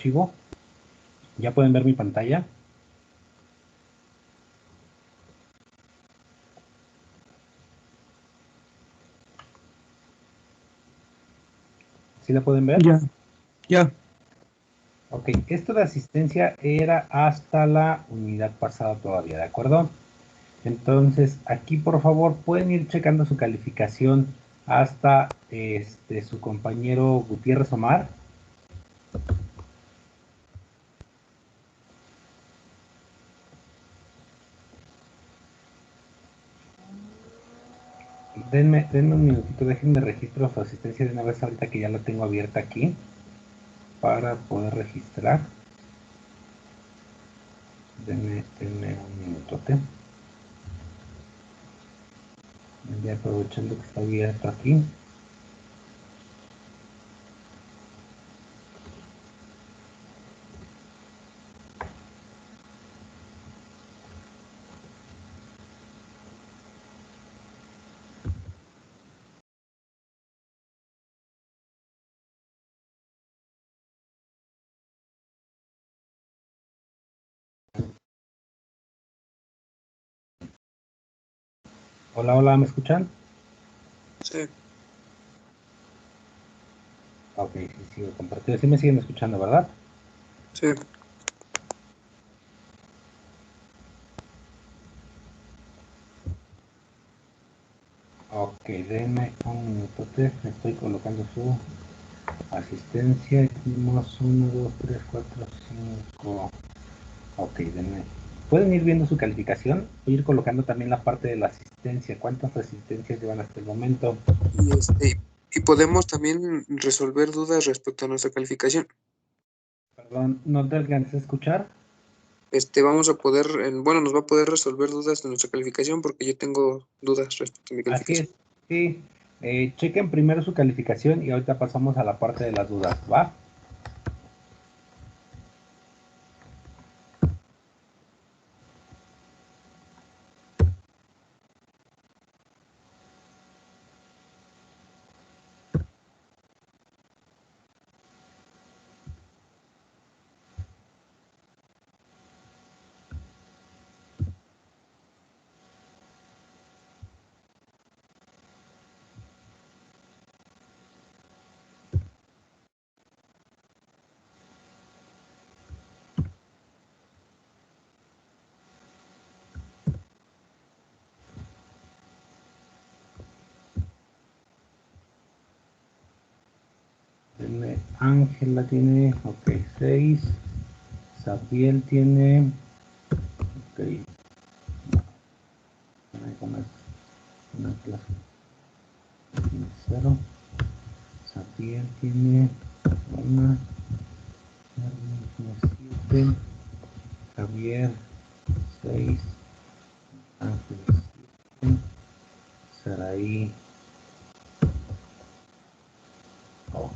archivo. Ya pueden ver mi pantalla. ¿Sí la pueden ver? Ya, ya. Ok, esto de asistencia era hasta la unidad pasada todavía, ¿de acuerdo? Entonces, aquí por favor pueden ir checando su calificación hasta su compañero Gutiérrez Omar. Denme un minutito, déjenme registro su asistencia de una vez ahorita que ya la tengo abierta aquí para poder registrar. Denme un minutote. Ya aprovechando que está abierto aquí. Hola, hola, ¿me escuchan? Sí. Ok, sí, sigo compartiendo. Sí me siguen escuchando, ¿verdad? Sí. Ok, denme un minutote. Estoy colocando su asistencia. Hicimos 1, 2, 3, 4, 5. Ok, denme. Pueden ir viendo su calificación. Voy a ir colocando también la parte de la asistencia. ¿Cuántas asistencias llevan hasta el momento? Y podemos también resolver dudas respecto a nuestra calificación. Perdón, no te alcancé a escuchar. Vamos a poder, bueno, nos va a poder resolver dudas de nuestra calificación porque yo tengo dudas respecto a mi Así calificación. es, sí. Chequen primero su calificación y ahorita pasamos a la parte de las dudas, ¿va? Ángela tiene, ok, 6. Sabiel tiene, ok, una clase tiene 0. Sabiel tiene 1. Tiene 7. Javier 6. Ángel 7. Saraí. Oh.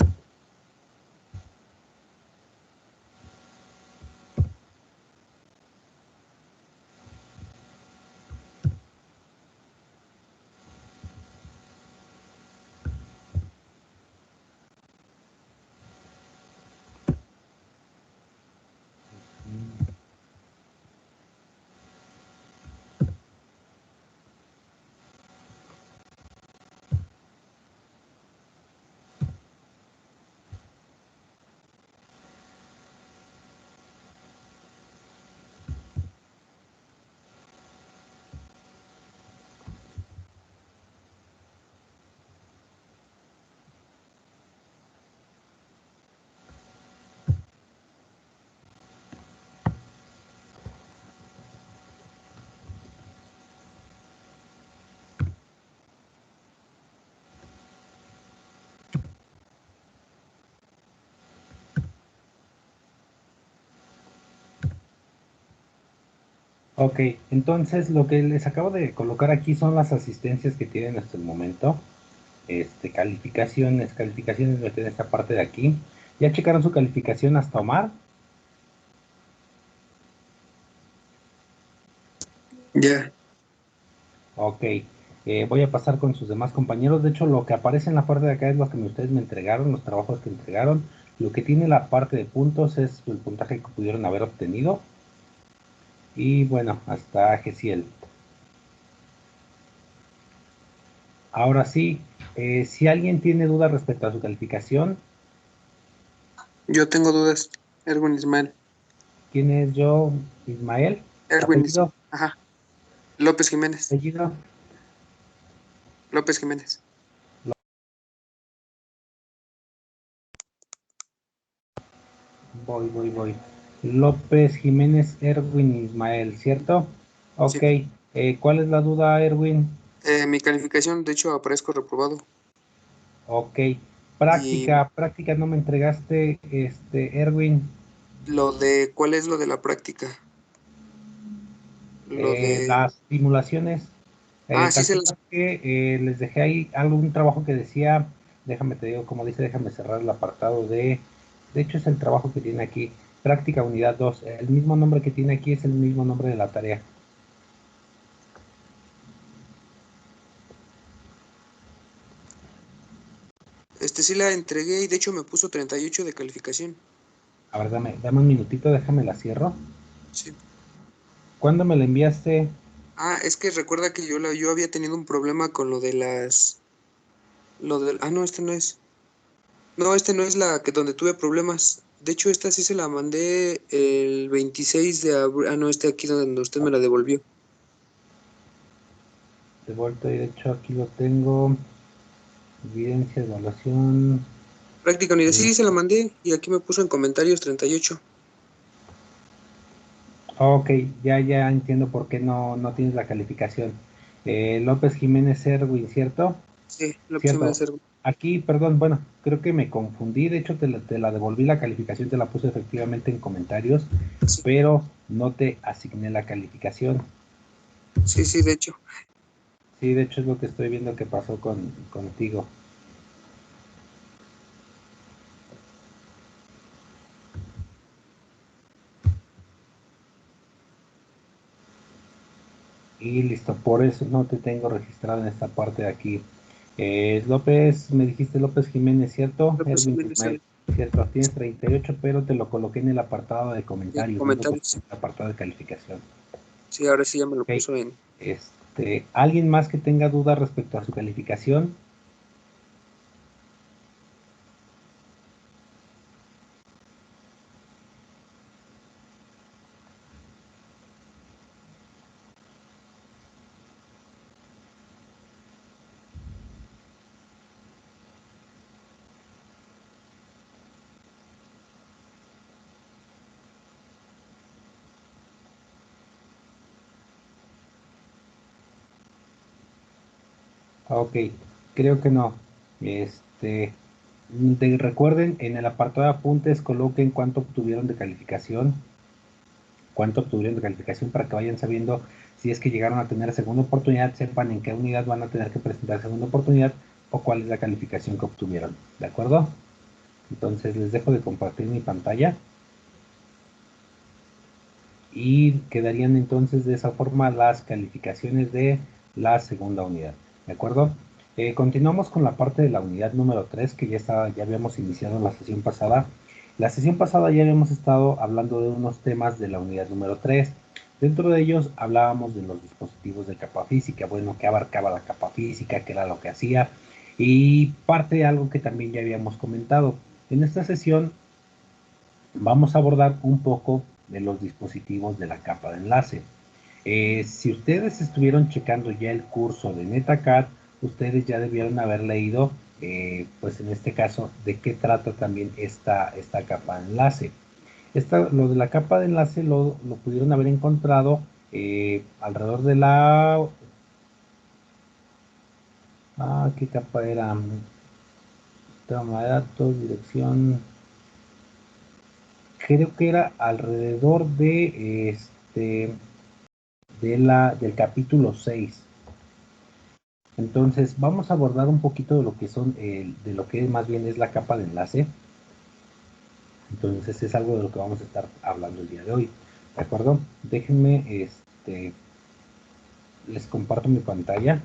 Ok, entonces lo que les acabo de colocar aquí son las asistencias que tienen hasta el momento. Calificaciones meten esta parte de aquí. ¿Ya checaron su calificación hasta Omar? Ya. Ok, voy a pasar con sus demás compañeros. De hecho, lo que aparece en la parte de acá es lo que ustedes me entregaron, los trabajos que entregaron. Lo que tiene la parte de puntos es el puntaje que pudieron haber obtenido. Y bueno, hasta Gesiel. Ahora sí, si alguien tiene dudas respecto a su calificación, Yo tengo dudas. Erwin Ismael. ¿quién es yo? Ismael, Erwin Ismael. apellido, Ajá. López Jiménez. apellido. López Jiménez. Voy. López Jiménez Erwin Ismael, ¿cierto? Sí. Ok. ¿Cuál es la duda, Erwin? Mi calificación, de hecho, aparezco reprobado. Ok. Y Práctica no me entregaste, Erwin. ¿cuál es lo de la práctica? Lo de, Las simulaciones. ¿Te sí se las, acuerdas que les dejé ahí algún trabajo que decía, déjame te digo, como dice, déjame cerrar el apartado de hecho es el trabajo que tiene aquí, práctica unidad 2, el mismo nombre que tiene aquí es el mismo nombre de la tarea. sí la entregué y de hecho me puso 38 de calificación. A ver, dame un minutito, déjame la cierro. Sí. ¿Cuándo me la enviaste? Es que recuerda que yo había tenido un problema con no, este no es. No, este no es la que donde tuve problemas. De hecho, esta sí se la mandé el 26 de abril. No, este aquí donde usted me la devolvió. De vuelta, y de hecho aquí lo tengo, evidencia, evaluación. Práctica unidad. eh, Sí, se la mandé y aquí me puso en comentarios 38. ok, ya entiendo por qué no tienes la calificación. López Jiménez Erwin, ¿cierto? Sí, López Cierto. Jiménez Ergo. Aquí, perdón, bueno, creo que me confundí. De hecho, te la devolví la calificación, te la puse efectivamente en comentarios, Sí, pero no te asigné la calificación. sí, de hecho. Sí, de hecho es lo que estoy viendo que pasó contigo. Y listo, por eso no te tengo registrado en esta parte de aquí. López, me dijiste López Jiménez, ¿cierto? López Erwin Jiménez Ismael, Ergo. ¿cierto? Tienes 38, pero te lo coloqué en el apartado de En comentarios, no lo coloqué comentarios. en el apartado de calificación. Sí, ahora sí ya me lo Ok. puso en. ¿Alguien más que tenga dudas respecto a su calificación? Ok, creo que no. Este, recuerden, en el apartado de apuntes coloquen cuánto obtuvieron de calificación para que vayan sabiendo si es que llegaron a tener segunda oportunidad, sepan en qué unidad van a tener que presentar segunda oportunidad o cuál es la calificación que obtuvieron. ¿De acuerdo? Entonces les dejo de compartir mi pantalla y quedarían entonces de esa forma las calificaciones de la segunda unidad. ¿De acuerdo? Continuamos con la parte de la unidad número 3 que ya habíamos iniciado en la sesión pasada. La sesión pasada ya habíamos estado hablando de unos temas de la unidad número 3. Dentro de ellos hablábamos de los dispositivos de capa física, bueno, que abarcaba la capa física, qué era lo que hacía, y parte de algo que también ya habíamos comentado. En esta sesión vamos a abordar un poco de los dispositivos de la capa de enlace. Si ustedes estuvieron checando ya el curso de NetACAD, ustedes ya debieron haber leído, pues en este caso, de qué trata también esta capa de enlace. Lo de la capa de enlace lo pudieron haber encontrado alrededor de ¿qué capa era? Toma de datos, dirección. Creo que era alrededor del capítulo 6. Entonces, vamos a abordar un poquito de lo que de lo que más bien es la capa de enlace. Entonces, es algo de lo que vamos a estar hablando el día de hoy. ¿De acuerdo? Déjenme, les comparto mi pantalla.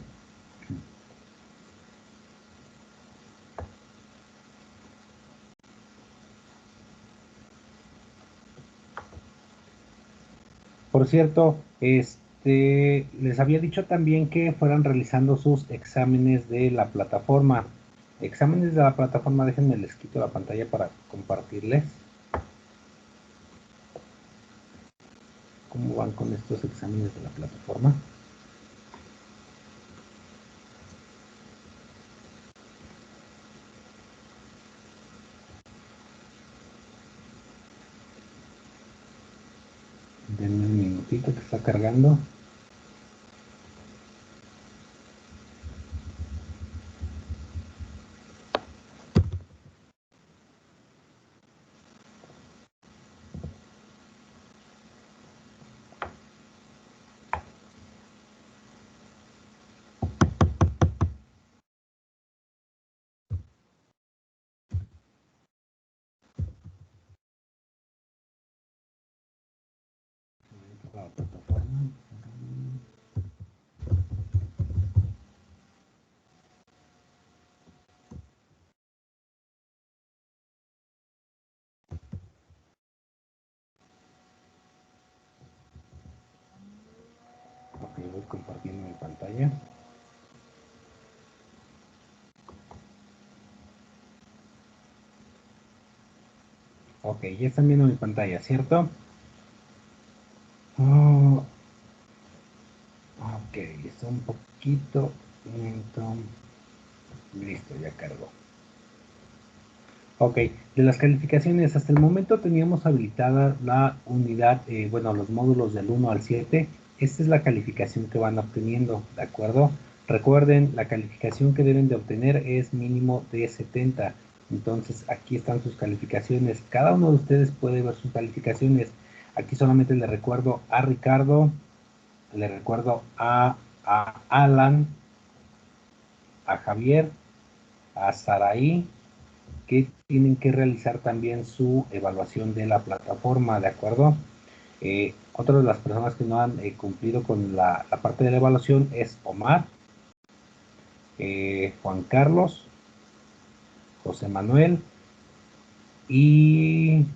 Por cierto, les había dicho también que fueran realizando sus exámenes de la plataforma. Exámenes de la plataforma, déjenme les quito la pantalla para compartirles. ¿Cómo van con estos exámenes de la plataforma? Denme un minutito que está cargando. La plataforma. Ok, voy compartiendo mi pantalla. Ok, ya están viendo mi pantalla, ¿cierto? Oh, ok, está un poquito lento. Listo, ya cargó. Ok, de las calificaciones, hasta el momento teníamos habilitada la unidad, bueno, los módulos del 1 al 7. Esta es la calificación que van obteniendo, ¿de acuerdo? Recuerden, la calificación que deben de obtener es mínimo de 70. Entonces, aquí están sus calificaciones. Cada uno de ustedes puede ver sus calificaciones. Aquí solamente le recuerdo a Ricardo, le recuerdo a Alan, a Javier, a Saraí, que tienen que realizar también su evaluación de la plataforma, ¿de acuerdo? Otra de las personas que no han cumplido con la parte de la evaluación es Omar, Juan Carlos, José Manuel y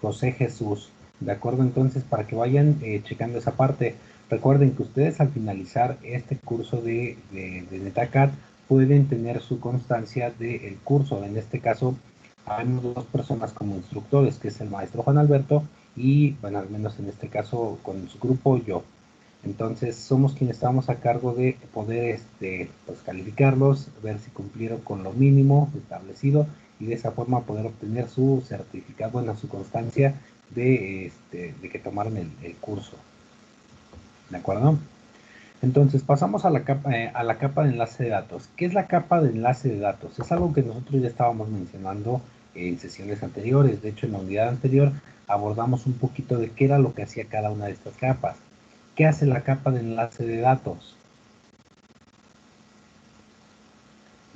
José Jesús, ¿de acuerdo? Entonces, para que vayan checando esa parte, recuerden que ustedes al finalizar este curso de NetACAD pueden tener su constancia del curso. En este caso, hay dos personas como instructores, que es el maestro Juan Alberto y, bueno, al menos en este caso con su grupo yo. Entonces, somos quienes estamos a cargo de poder pues, calificarlos, ver si cumplieron con lo mínimo establecido y de esa forma poder obtener su certificado, bueno, su constancia de que tomaron el curso. ¿De acuerdo? Entonces pasamos a la capa de enlace de datos. ¿Qué es la capa de enlace de datos? Es algo que nosotros ya estábamos mencionando en sesiones anteriores. De hecho, en la unidad anterior abordamos un poquito de qué era lo que hacía cada una de estas capas. ¿Qué hace la capa de enlace de datos?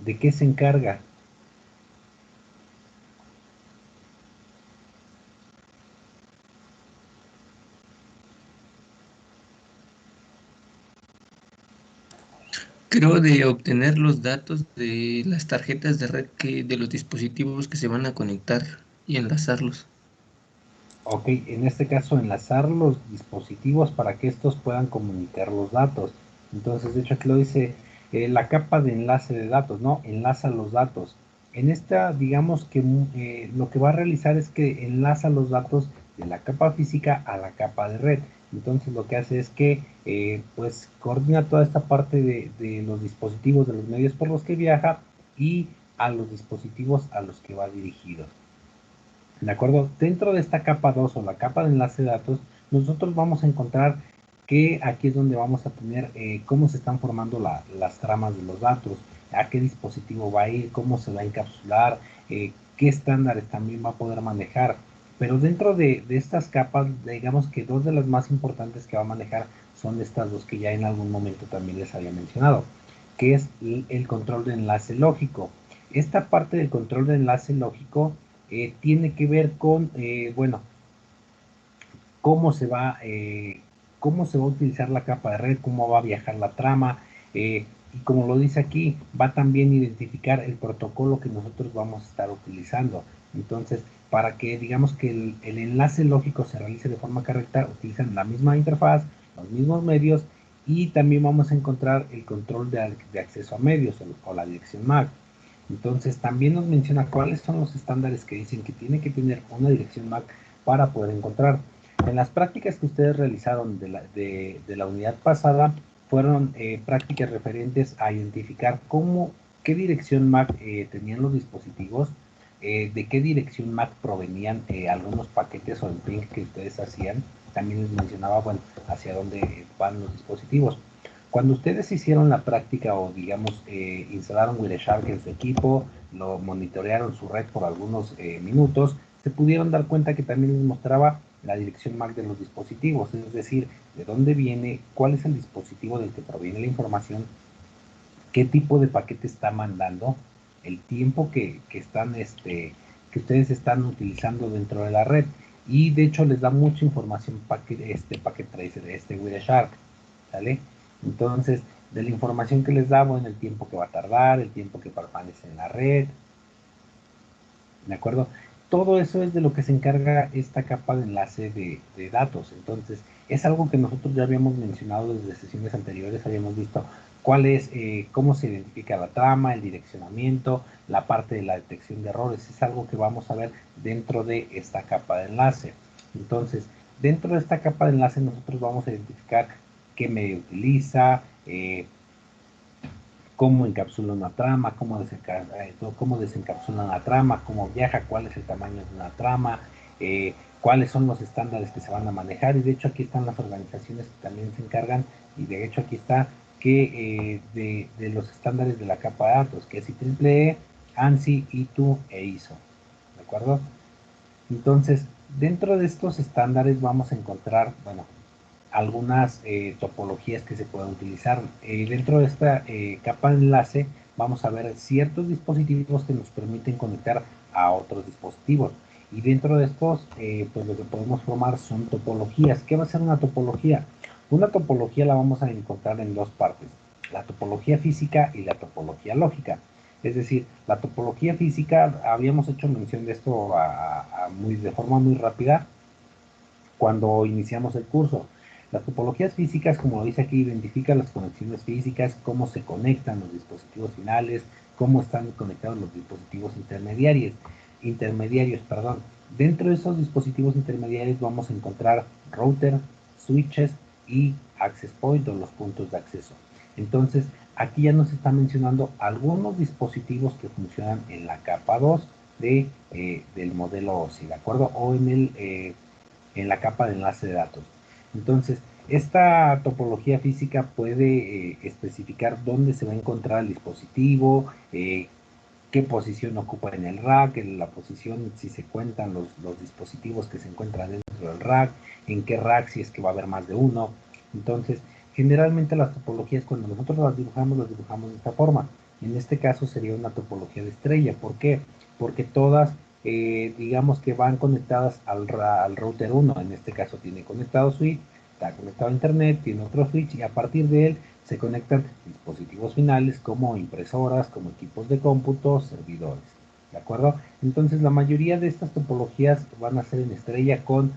¿De qué se encarga? Creo de obtener los datos de las tarjetas de red de los dispositivos que se van a conectar y enlazarlos. Ok, en este caso enlazar los dispositivos para que estos puedan comunicar los datos. Entonces, de hecho aquí lo dice la capa de enlace de datos, ¿no? Enlaza los datos. En esta, digamos que lo que va a realizar es que enlaza los datos de la capa física a la capa de red. Entonces lo que hace es que pues coordina toda esta parte de los dispositivos, de los medios por los que viaja y a los dispositivos a los que va dirigido. ¿De acuerdo? Dentro de esta capa 2 o la capa de enlace de datos, nosotros vamos a encontrar que aquí es donde vamos a tener cómo se están formando las tramas de los datos, a qué dispositivo va a ir, cómo se va a encapsular, qué estándares también va a poder manejar. Pero dentro de estas capas, digamos que dos de las más importantes que va a manejar son estas dos que ya en algún momento también les había mencionado, que es el control de enlace lógico. Esta parte del control de enlace lógico tiene que ver con, bueno, cómo se va, cómo se va a utilizar la capa de red, cómo va a viajar la trama, y como lo dice aquí, va también a identificar el protocolo que nosotros vamos a estar utilizando. Entonces, para que digamos que el enlace lógico se realice de forma correcta, utilizan la misma interfaz, los mismos medios, y también vamos a encontrar el control de acceso a medios o la dirección MAC. Entonces, también nos menciona cuáles son los estándares que dicen que tiene que tener una dirección MAC para poder encontrar. En las prácticas que ustedes realizaron de la unidad pasada, fueron prácticas referentes a identificar qué dirección MAC tenían los dispositivos, de qué dirección MAC provenían algunos paquetes o el ping que ustedes hacían. También les mencionaba, bueno, hacia dónde van los dispositivos. Cuando ustedes hicieron la práctica o, digamos, instalaron Wireshark en su equipo, lo monitorearon su red por algunos minutos, se pudieron dar cuenta que también les mostraba la dirección MAC de los dispositivos, es decir, de dónde viene, cuál es el dispositivo del que proviene la información, qué tipo de paquete está mandando, el tiempo que ustedes están utilizando dentro de la red. Y de hecho les da mucha información Packet Tracer, Wireshark, ¿sale? Entonces, de la información que les da, bueno, el tiempo que va a tardar, el tiempo que permanece en la red, ¿de acuerdo? Todo eso es de lo que se encarga esta capa de enlace de datos. Entonces, es algo que nosotros ya habíamos mencionado desde sesiones anteriores, habíamos visto cuál es, cómo se identifica la trama, el direccionamiento, la parte de la detección de errores. Es algo que vamos a ver dentro de esta capa de enlace. Entonces, dentro de esta capa de enlace nosotros vamos a identificar qué medio utiliza, cómo encapsula una trama, cómo desencapsula una trama, cómo viaja, cuál es el tamaño de una trama, cuáles son los estándares que se van a manejar. Y de hecho aquí están las organizaciones que también se encargan, y de hecho aquí está que de los estándares de la capa de datos, que es IEEE, ANSI, ITU e ISO, ¿de acuerdo? Entonces, dentro de estos estándares vamos a encontrar, bueno, algunas topologías que se pueden utilizar. Dentro de esta capa de enlace vamos a ver ciertos dispositivos que nos permiten conectar a otros dispositivos. Y dentro de estos, pues lo que podemos formar son topologías. ¿Qué va a ser una topología? Una topología la vamos a encontrar en dos partes, la topología física y la topología lógica. Es decir, la topología física, habíamos hecho mención de esto de forma muy rápida cuando iniciamos el curso. Las topologías físicas, como lo dice aquí, identifican las conexiones físicas, cómo se conectan los dispositivos finales, cómo están conectados los dispositivos intermediarios. Dentro de esos dispositivos intermediarios vamos a encontrar router, switches y access point, o los puntos de acceso. Entonces, aquí ya nos está mencionando algunos dispositivos que funcionan en la capa 2 del modelo OSI, ¿de acuerdo? O en la capa de enlace de datos. Entonces, esta topología física puede especificar dónde se va a encontrar el dispositivo, qué posición ocupa en el rack, la posición, si se cuentan los dispositivos que se encuentran dentro del rack, en qué rack, si es que va a haber más de uno. Entonces, generalmente las topologías, cuando nosotros las dibujamos de esta forma. En este caso sería una topología de estrella. ¿Por qué? Porque todas, digamos que van conectadas al router 1. En este caso tiene conectado switch, está conectado a internet, tiene otro switch, y a partir de él se conectan dispositivos finales como impresoras, como equipos de cómputo, servidores, ¿de acuerdo? Entonces la mayoría de estas topologías van a ser en estrella con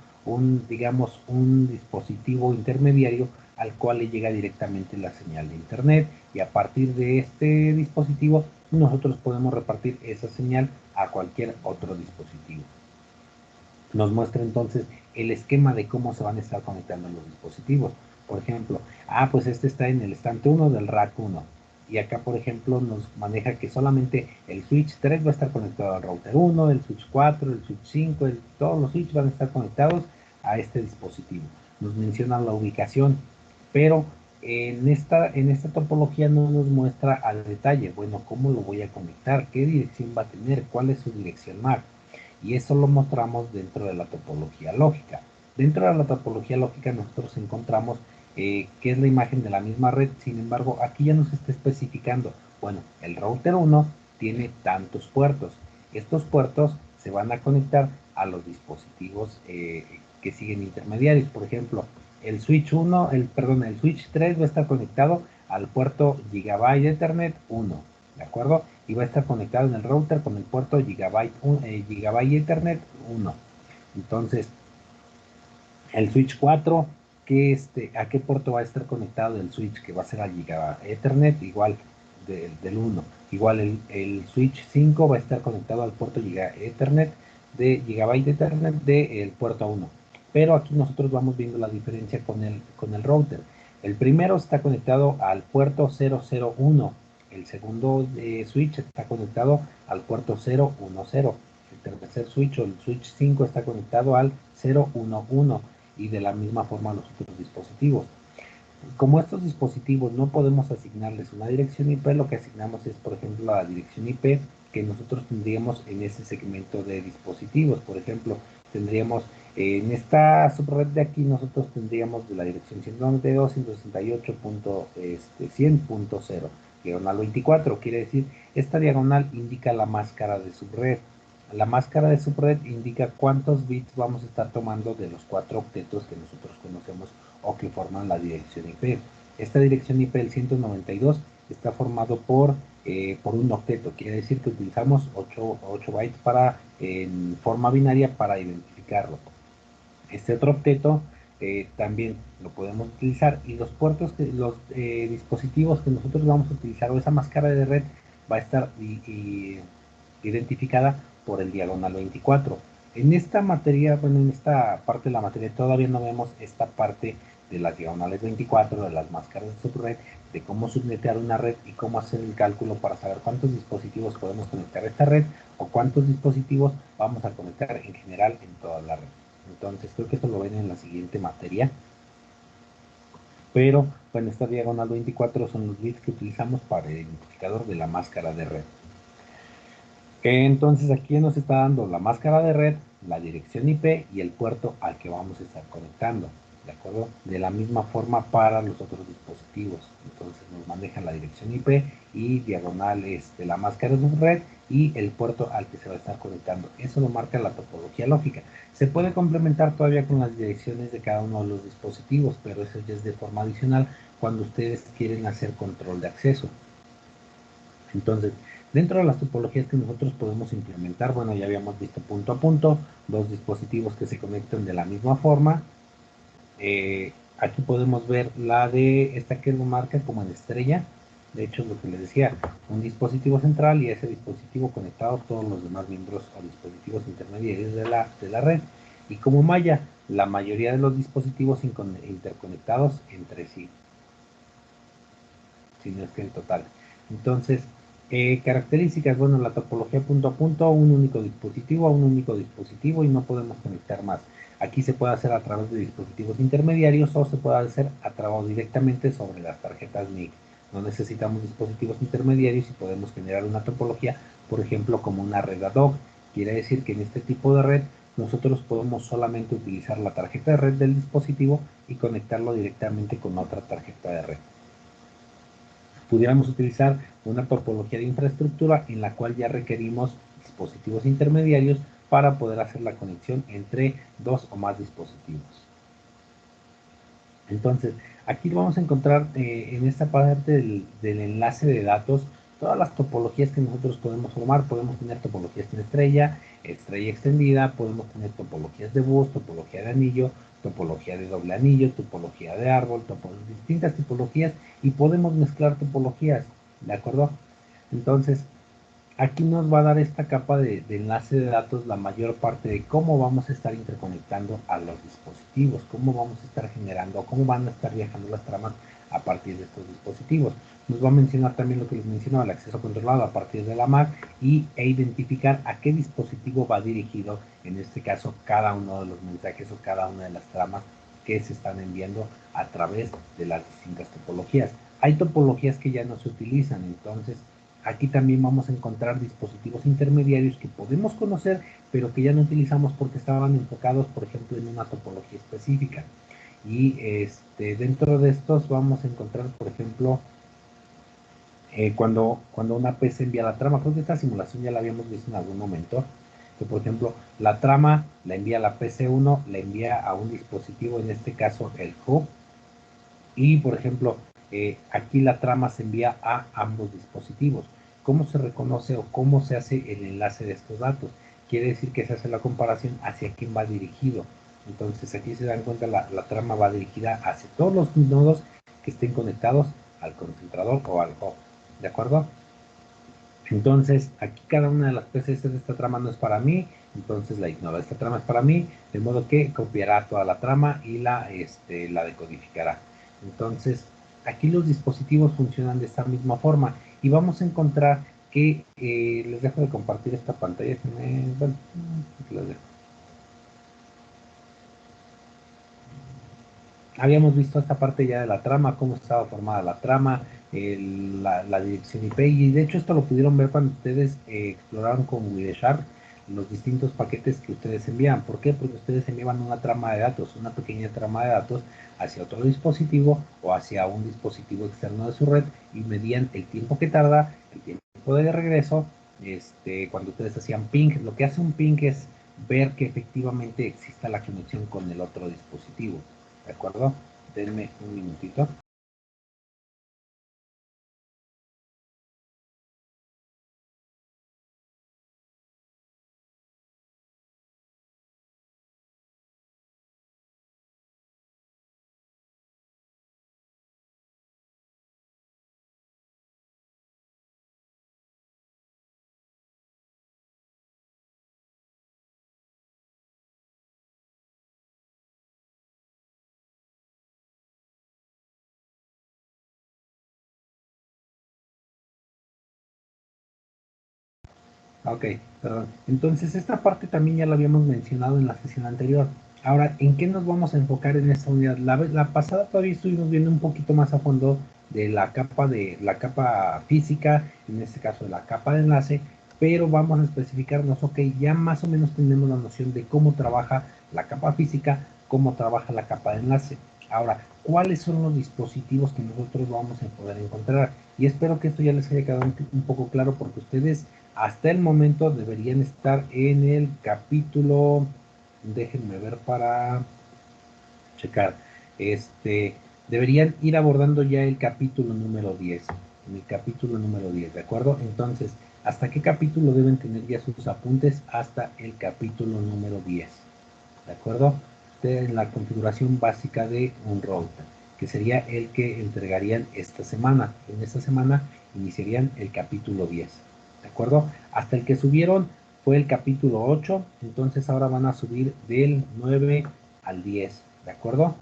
digamos, un dispositivo intermediario al cual le llega directamente la señal de internet, y a partir de este dispositivo nosotros podemos repartir esa señal a cualquier otro dispositivo. Nos muestra entonces el esquema de cómo se van a estar conectando los dispositivos. Por ejemplo, pues este está en el estante 1 del rack 1. Y acá, por ejemplo, nos maneja que solamente el switch 3 va a estar conectado al router 1, el switch 4, el switch 5, todos los switches van a estar conectados a este dispositivo. Nos menciona la ubicación, pero en esta topología no nos muestra al detalle, bueno, cómo lo voy a conectar, qué dirección va a tener, cuál es su dirección MAC. Y eso lo mostramos dentro de la topología lógica. Dentro de la topología lógica nosotros encontramos que es la imagen de la misma red. Sin embargo, aquí ya nos está especificando, bueno, el router 1 tiene tantos puertos. Estos puertos se van a conectar a los dispositivos que siguen intermediarios. Por ejemplo, el switch 3 va a estar conectado al puerto Gigabyte Ethernet 1. ¿de acuerdo? Y va a estar conectado en el router con el puerto Gigabyte Ethernet 1. Entonces, el switch 4, ¿a qué puerto va a estar conectado el switch? Que va a ser al Gigabyte Ethernet, igual del 1. Igual el switch 5 va a estar conectado al puerto Gigabyte Ethernet del puerto 1. Pero aquí nosotros vamos viendo la diferencia con el router. El primero está conectado al puerto 001. El segundo switch está conectado al puerto 010. El tercer switch o el switch 5 está conectado al 011 y de la misma forma los otros dispositivos. Como estos dispositivos no podemos asignarles una dirección IP, lo que asignamos es, por ejemplo, la dirección IP que nosotros tendríamos en ese segmento de dispositivos. Por ejemplo, tendríamos en esta subred de aquí, nosotros tendríamos de la dirección 192.168.100.0, diagonal 24. Quiere decir, esta diagonal indica la máscara de subred. La máscara de subred indica cuántos bits vamos a estar tomando de los 4 octetos que nosotros conocemos o que forman la dirección IP. Esta dirección IP del 192 está formado por un octeto, quiere decir que utilizamos 8 bytes en forma binaria para identificarlo. Este otro octeto también lo podemos utilizar, y los dispositivos que nosotros vamos a utilizar, o esa máscara de red, va a estar identificada por el diagonal 24. En esta materia, bueno, en esta parte de la materia todavía no vemos esta parte de las diagonales 24, de las máscaras de subred, de cómo subnetear una red y cómo hacer el cálculo para saber cuántos dispositivos podemos conectar a esta red o cuántos dispositivos vamos a conectar en general en toda la red. Entonces, creo que esto lo ven en la siguiente materia. Pero, bueno, esta diagonal 24 son los bits que utilizamos para el identificador de la máscara de red. Entonces aquí nos está dando la máscara de red, la dirección IP y el puerto al que vamos a estar conectando, ¿de acuerdo? De la misma forma para los otros dispositivos. Entonces nos manejan la dirección IP y diagonal la máscara de red y el puerto al que se va a estar conectando. Eso lo marca la topología lógica. Se puede complementar todavía con las direcciones de cada uno de los dispositivos, pero eso ya es de forma adicional cuando ustedes quieren hacer control de acceso. Entonces, dentro de las topologías que nosotros podemos implementar, bueno, ya habíamos visto punto a punto, dos dispositivos que se conectan de la misma forma. Aquí podemos ver la de esta que lo marca como en estrella. De hecho, es lo que les decía, un dispositivo central y ese dispositivo conectado a todos los demás miembros o dispositivos intermediarios de la red. Y como malla, la mayoría de los dispositivos interconectados entre sí, si no es que en total. Entonces, características, bueno, la topología punto a punto, un único dispositivo a un único dispositivo y no podemos conectar más. Aquí se puede hacer a través de dispositivos intermediarios o se puede hacer a través directamente sobre las tarjetas NIC. No necesitamos dispositivos intermediarios y podemos generar una topología, por ejemplo, como una red ad hoc. Quiere decir que en este tipo de red nosotros podemos solamente utilizar la tarjeta de red del dispositivo y conectarlo directamente con otra tarjeta de red. Pudiéramos utilizar una topología de infraestructura en la cual ya requerimos dispositivos intermediarios para poder hacer la conexión entre dos o más dispositivos. Entonces, aquí vamos a encontrar en esta parte del enlace de datos todas las topologías que nosotros podemos formar. Podemos tener topologías en estrella, estrella extendida, podemos tener topologías de bus, topología de anillo, topología de doble anillo, topología de árbol, distintas tipologías, y podemos mezclar topologías, ¿de acuerdo? Entonces, aquí nos va a dar esta capa de enlace de datos la mayor parte de cómo vamos a estar interconectando a los dispositivos, cómo vamos a estar generando, cómo van a estar viajando las tramas a partir de estos dispositivos. Nos va a mencionar también lo que les mencionaba, el acceso controlado a partir de la MAC e identificar a qué dispositivo va dirigido, en este caso, cada uno de los mensajes o cada una de las tramas que se están enviando a través de las distintas topologías. Hay topologías que ya no se utilizan, entonces aquí también vamos a encontrar dispositivos intermediarios que podemos conocer, pero que ya no utilizamos porque estaban enfocados, por ejemplo, en una topología específica. Y dentro de estos vamos a encontrar, por ejemplo, cuando una PC envía la trama. Creo que esta simulación ya la habíamos visto en algún momento. Que, por ejemplo, la trama la envía la PC1, la envía a un dispositivo, en este caso el hub. Y, por ejemplo, aquí la trama se envía a ambos dispositivos. ¿cómo se reconoce o cómo se hace el enlace de estos datos? Quiere decir que se hace la comparación hacia quién va dirigido. Entonces aquí se dan cuenta, la trama va dirigida hacia todos los nodos que estén conectados al concentrador o al hub, ¿de acuerdo? Entonces, aquí cada una de las PCs de esta trama no es para mí, entonces la ignoro. Esta trama es para mí, de modo que copiará toda la trama y la decodificará. Entonces, aquí los dispositivos funcionan de esta misma forma y vamos a encontrar que les dejo de compartir esta pantalla. Bueno, les dejo. Habíamos visto esta parte ya de la trama, cómo estaba formada la trama, la dirección IP, y de hecho esto lo pudieron ver cuando ustedes exploraron con Wireshark los distintos paquetes que ustedes envían. ¿Por qué? Porque ustedes enviaban una trama de datos, una pequeña trama de datos hacia otro dispositivo o hacia un dispositivo externo de su red y medían el tiempo que tarda, el tiempo de regreso. Cuando ustedes hacían ping, lo que hace un ping es ver que efectivamente exista la conexión con el otro dispositivo. ¿De acuerdo? Denme un minutito. Ok, perdón. Entonces, esta parte también ya la habíamos mencionado en la sesión anterior. Ahora, ¿en qué nos vamos a enfocar en esta unidad? La pasada todavía estuvimos viendo un poquito más a fondo de la capa física, en este caso de la capa de enlace, pero vamos a especificarnos, ok, ya más o menos tenemos la noción de cómo trabaja la capa física, cómo trabaja la capa de enlace. Ahora, ¿cuáles son los dispositivos que nosotros vamos a poder encontrar? Y espero que esto ya les haya quedado un poco claro, porque ustedes hasta el momento deberían estar en el capítulo, déjenme ver para checar, deberían ir abordando ya el capítulo número 10, en el capítulo número 10, ¿de acuerdo? Entonces, ¿hasta qué capítulo deben tener ya sus apuntes? Hasta el capítulo número 10, ¿de acuerdo? En la configuración básica de un router, que sería el que entregarían esta semana. En esta semana iniciarían el capítulo 10, ¿de acuerdo? Hasta el que subieron fue el capítulo 8, entonces ahora van a subir del 9 al 10, ¿de acuerdo?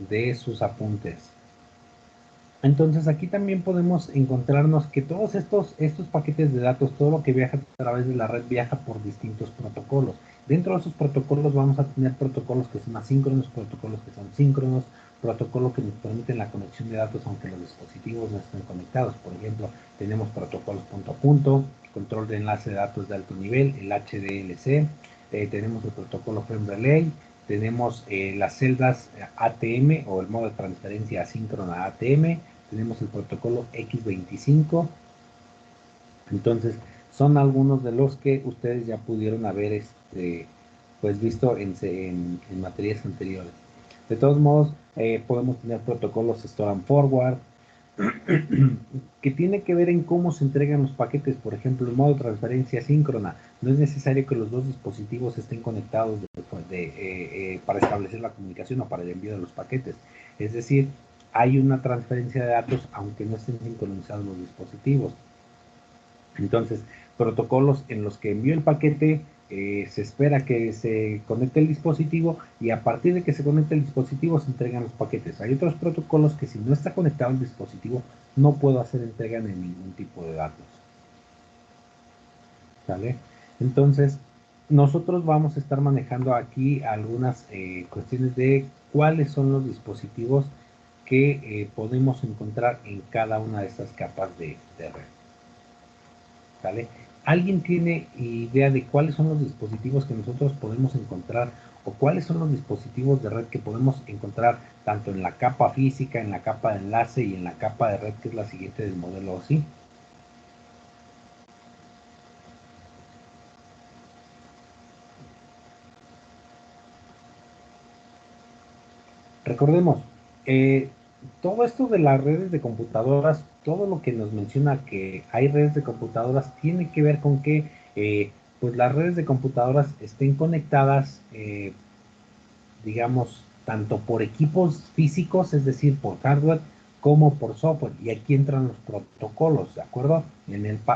De sus apuntes. Entonces aquí también podemos encontrarnos que todos estos paquetes de datos, todo lo que viaja a través de la red viaja por distintos protocolos. Dentro de esos protocolos vamos a tener protocolos que son asíncronos, protocolos que son síncronos, protocolos que nos permiten la conexión de datos aunque los dispositivos no estén conectados. Por ejemplo, tenemos protocolos punto a punto, control de enlace de datos de alto nivel, el HDLC, tenemos el protocolo Frame Relay, tenemos las celdas ATM o el modo de transferencia asíncrona ATM, tenemos el protocolo X25. Entonces, son algunos de los que ustedes ya pudieron haber pues visto en materias anteriores. De todos modos, podemos tener protocolos Store and Forward, que tiene que ver en cómo se entregan los paquetes. Por ejemplo, el modo de transferencia síncrona. No es necesario que los dos dispositivos estén conectados para establecer la comunicación o para el envío de los paquetes. Es decir, hay una transferencia de datos aunque no estén sincronizados los dispositivos. Entonces, protocolos en los que envío el paquete, se espera que se conecte el dispositivo y a partir de que se conecte el dispositivo se entregan los paquetes. Hay otros protocolos que si no está conectado el dispositivo no puedo hacer entrega de ningún tipo de datos. ¿Vale? Entonces, nosotros vamos a estar manejando aquí algunas cuestiones de cuáles son los dispositivos que podemos encontrar en cada una de estas capas de red. ¿Vale? ¿Alguien tiene idea de cuáles son los dispositivos que nosotros podemos encontrar o cuáles son los dispositivos de red que podemos encontrar tanto en la capa física, en la capa de enlace y en la capa de red, que es la siguiente del modelo OSI? Recordemos, todo esto de las redes de computadoras, todo lo que nos menciona que hay redes de computadoras, tiene que ver con que pues las redes de computadoras estén conectadas, digamos, tanto por equipos físicos, es decir, por hardware, como por software. Y aquí entran los protocolos, ¿de acuerdo?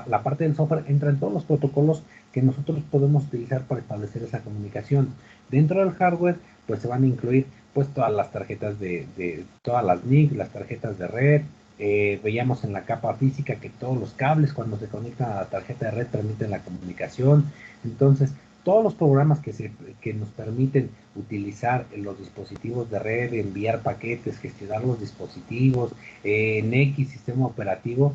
La parte del software entran todos los protocolos que nosotros podemos utilizar para establecer esa comunicación. Dentro del hardware, pues se van a incluir pues todas las tarjetas de todas las NIC, las tarjetas de red. Veíamos en la capa física que todos los cables cuando se conectan a la tarjeta de red permiten la comunicación. Entonces, todos los programas que nos permiten utilizar los dispositivos de red, enviar paquetes, gestionar los dispositivos, en X sistema operativo,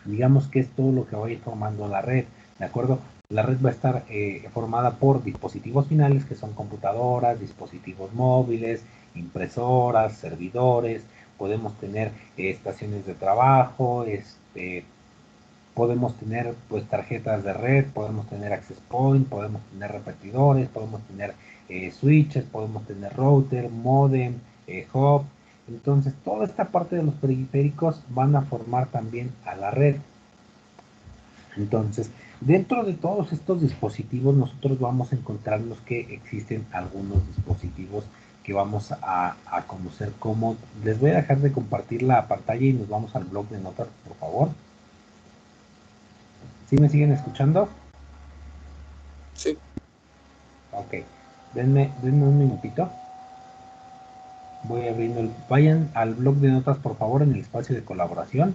digamos que es todo lo que va a ir formando la red, ¿de acuerdo? La red va a estar formada por dispositivos finales, que son computadoras, dispositivos móviles, impresoras, servidores, podemos tener estaciones de trabajo, podemos tener pues tarjetas de red, podemos tener access point, podemos tener repetidores, podemos tener switches, podemos tener router, modem, hub. Entonces toda esta parte de los periféricos van a formar también a la red. Entonces, dentro de todos estos dispositivos nosotros vamos a encontrarnos que existen algunos dispositivos que vamos a conocer como... Les voy a dejar de compartir la pantalla y nos vamos al blog de notas, por favor. ¿Sí me siguen escuchando? Sí. Ok. Denme un minutito. Voy abriendo el... Vayan al blog de notas, por favor, en el espacio de colaboración.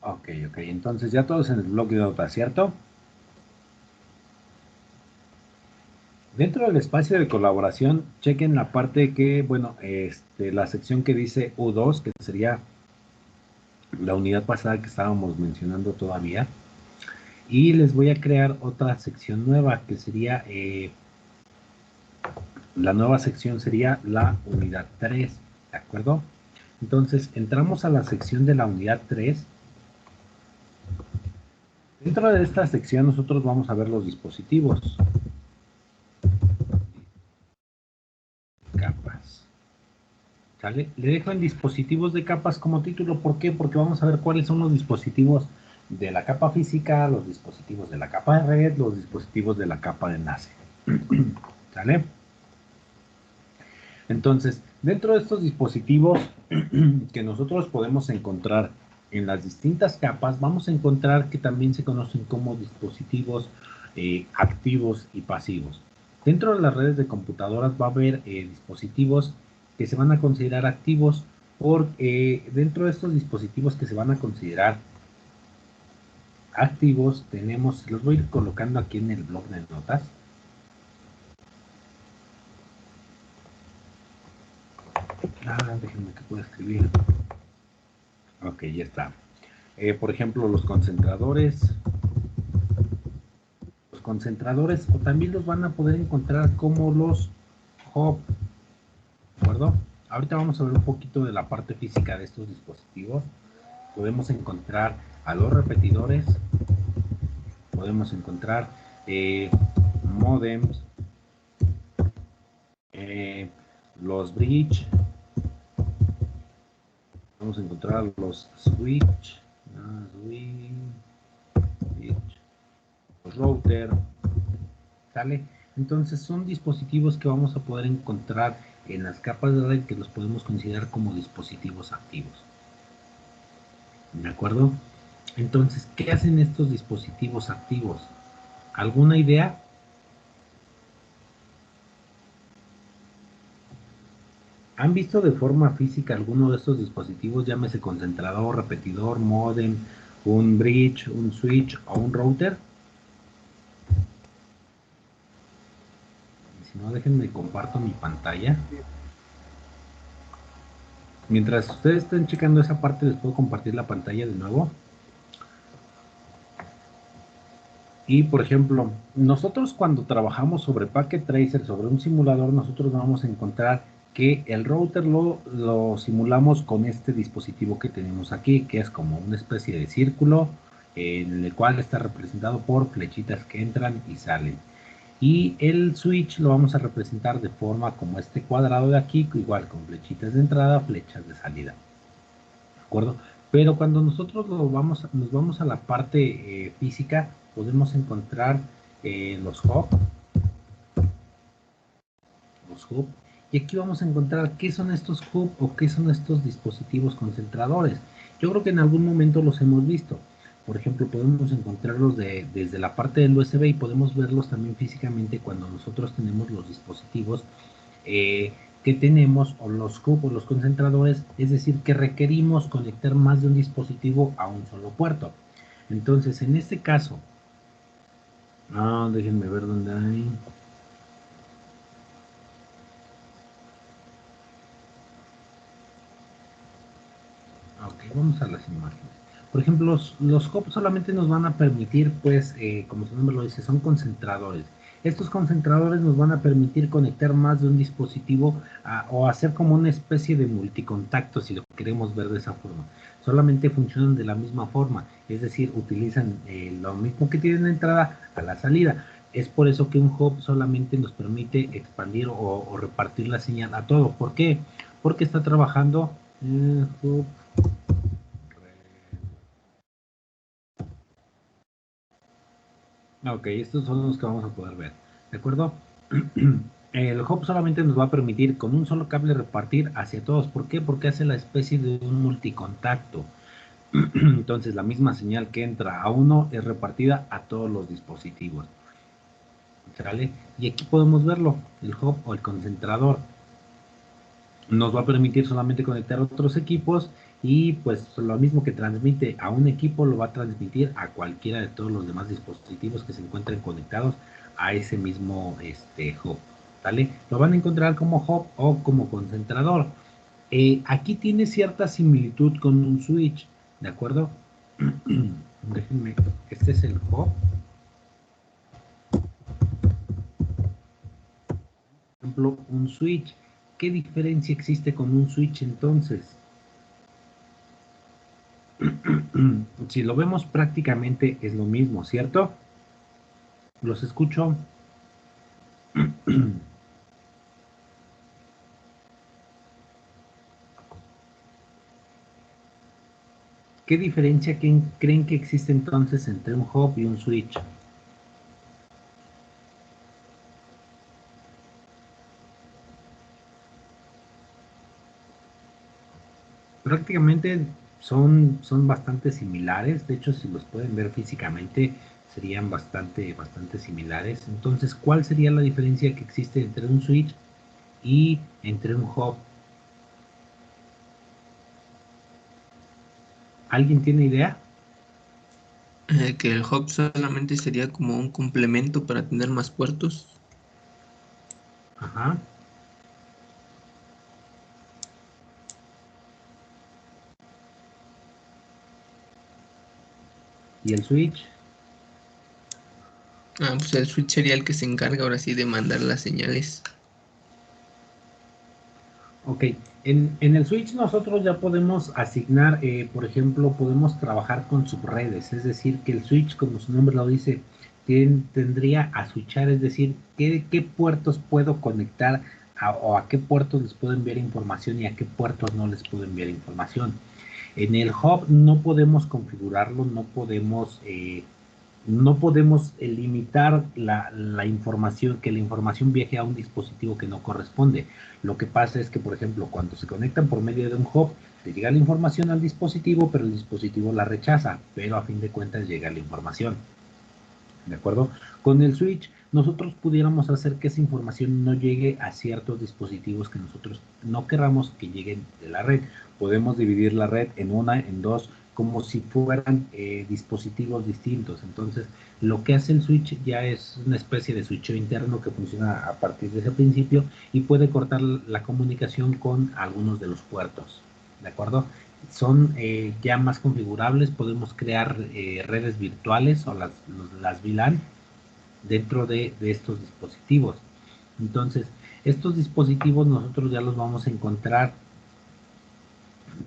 Ok. Entonces ya todos en el blog de notas, ¿cierto? Dentro del espacio de colaboración, chequen la parte que, bueno, la sección que dice U2, que sería la unidad pasada que estábamos mencionando todavía. Y les voy a crear otra sección nueva, que sería, la nueva sección sería la unidad 3, ¿de acuerdo? Entonces, entramos a la sección de la unidad 3. Dentro de esta sección nosotros vamos a ver los dispositivos. Capas. ¿Sale? Le dejo en dispositivos de capas como título. ¿Por qué? Porque vamos a ver cuáles son los dispositivos de la capa física, los dispositivos de la capa de red, los dispositivos de la capa de enlace. ¿Sale? Entonces, dentro de estos dispositivos que nosotros podemos encontrar en las distintas capas, vamos a encontrar que también se conocen como dispositivos activos y pasivos. Dentro de las redes de computadoras va a haber dispositivos que se van a considerar activos porque dentro de estos dispositivos que se van a considerar activos tenemos, los voy a ir colocando aquí en el blog de notas. Déjenme que pueda escribir. Ok, ya está. Por ejemplo, los concentradores. Los concentradores, o también los van a poder encontrar como los hub. ¿De acuerdo? Ahorita vamos a ver un poquito de la parte física de estos dispositivos. podemos encontrar a los repetidores, podemos encontrar modems, los bridge, vamos a encontrar los switch, los router, ¿sale? Entonces son dispositivos que vamos a poder encontrar en las capas de red que los podemos considerar como dispositivos activos. ¿De acuerdo? Entonces, ¿qué hacen estos dispositivos activos? ¿Alguna idea? ¿Han visto de forma física alguno de estos dispositivos? Llámese concentrador, repetidor, modem, un bridge, un switch o un router. Si no, déjenme comparto mi pantalla. Mientras ustedes estén checando esa parte, les puedo compartir la pantalla de nuevo. Y por ejemplo, nosotros cuando trabajamos sobre Packet Tracer, sobre un simulador, nosotros vamos a encontrar que el router lo simulamos con este dispositivo que tenemos aquí, que es como una especie de círculo, en el cual está representado por flechitas que entran y salen. Y el switch lo vamos a representar de forma como este cuadrado de aquí, igual con flechitas de entrada, flechas de salida. ¿De acuerdo? Pero cuando nosotros nos vamos a la parte física, podemos encontrar los hub, y aquí vamos a encontrar qué son estos hub o qué son estos dispositivos concentradores. Yo creo que en algún momento los hemos visto. Por ejemplo, podemos encontrarlos desde la parte del USB y podemos verlos también físicamente cuando nosotros tenemos los dispositivos que tenemos, o los hub o los concentradores, es decir, que requerimos conectar más de un dispositivo a un solo puerto. Entonces, en este caso, déjenme ver dónde hay. Ok, vamos a las imágenes. Por ejemplo, los hubs solamente nos van a permitir, pues, como su nombre lo dice, son concentradores. Estos concentradores nos van a permitir conectar más de un dispositivo o hacer como una especie de multicontacto, si lo queremos ver de esa forma. Solamente funcionan de la misma forma, es decir, utilizan lo mismo que tienen la entrada a la salida. Es por eso que un hub solamente nos permite expandir o repartir la señal a todo. ¿Por qué? Porque está trabajando hub. Ok, estos son los que vamos a poder ver, ¿de acuerdo? El hub solamente nos va a permitir con un solo cable repartir hacia todos. ¿Por qué? Porque hace la especie de un multicontacto. Entonces la misma señal que entra a uno es repartida a todos los dispositivos. ¿Sale? Y aquí podemos verlo, el hub o el concentrador. Nos va a permitir solamente conectar otros equipos y pues lo mismo que transmite a un equipo lo va a transmitir a cualquiera de todos los demás dispositivos que se encuentren conectados a ese mismo hub. ¿Vale? Lo van a encontrar como hub o como concentrador. Aquí tiene cierta similitud con un switch, ¿de acuerdo? Déjenme, este es el hub. Por ejemplo, un switch. ¿Qué diferencia existe con un switch entonces? Si lo vemos prácticamente es lo mismo, ¿cierto? Los escucho. ¿Qué diferencia creen que existe entonces entre un hub y un switch? Prácticamente son bastante similares. De hecho, si los pueden ver físicamente, serían bastante similares. Entonces, ¿cuál sería la diferencia que existe entre un switch y entre un hub? ¿Alguien tiene idea? Que el hub solamente sería como un complemento para tener más puertos. Ajá. ¿Y el switch? Pues el switch sería el que se encarga ahora sí de mandar las señales. Ok, En el switch nosotros ya podemos asignar, por ejemplo, podemos trabajar con subredes, es decir, que el switch, como su nombre lo dice, tendría a switchar, es decir, qué puertos puedo conectar o a qué puertos les puedo enviar información y a qué puertos no les puedo enviar información. En el hub no podemos configurarlo, no podemos limitar la información, que la información viaje a un dispositivo que no corresponde. Lo que pasa es que, por ejemplo, cuando se conectan por medio de un hub, le llega la información al dispositivo, pero el dispositivo la rechaza, pero a fin de cuentas llega la información. ¿De acuerdo? Con el switch, nosotros pudiéramos hacer que esa información no llegue a ciertos dispositivos que nosotros no querramos que lleguen de la red. Podemos dividir la red en una, en dos, como si fueran dispositivos distintos. Entonces, lo que hace el switch ya es una especie de switcheo interno que funciona a partir de ese principio y puede cortar la comunicación con algunos de los puertos. ¿De acuerdo? Son ya más configurables, podemos crear redes virtuales o las VLAN dentro de estos dispositivos. Entonces, estos dispositivos nosotros ya los vamos a encontrar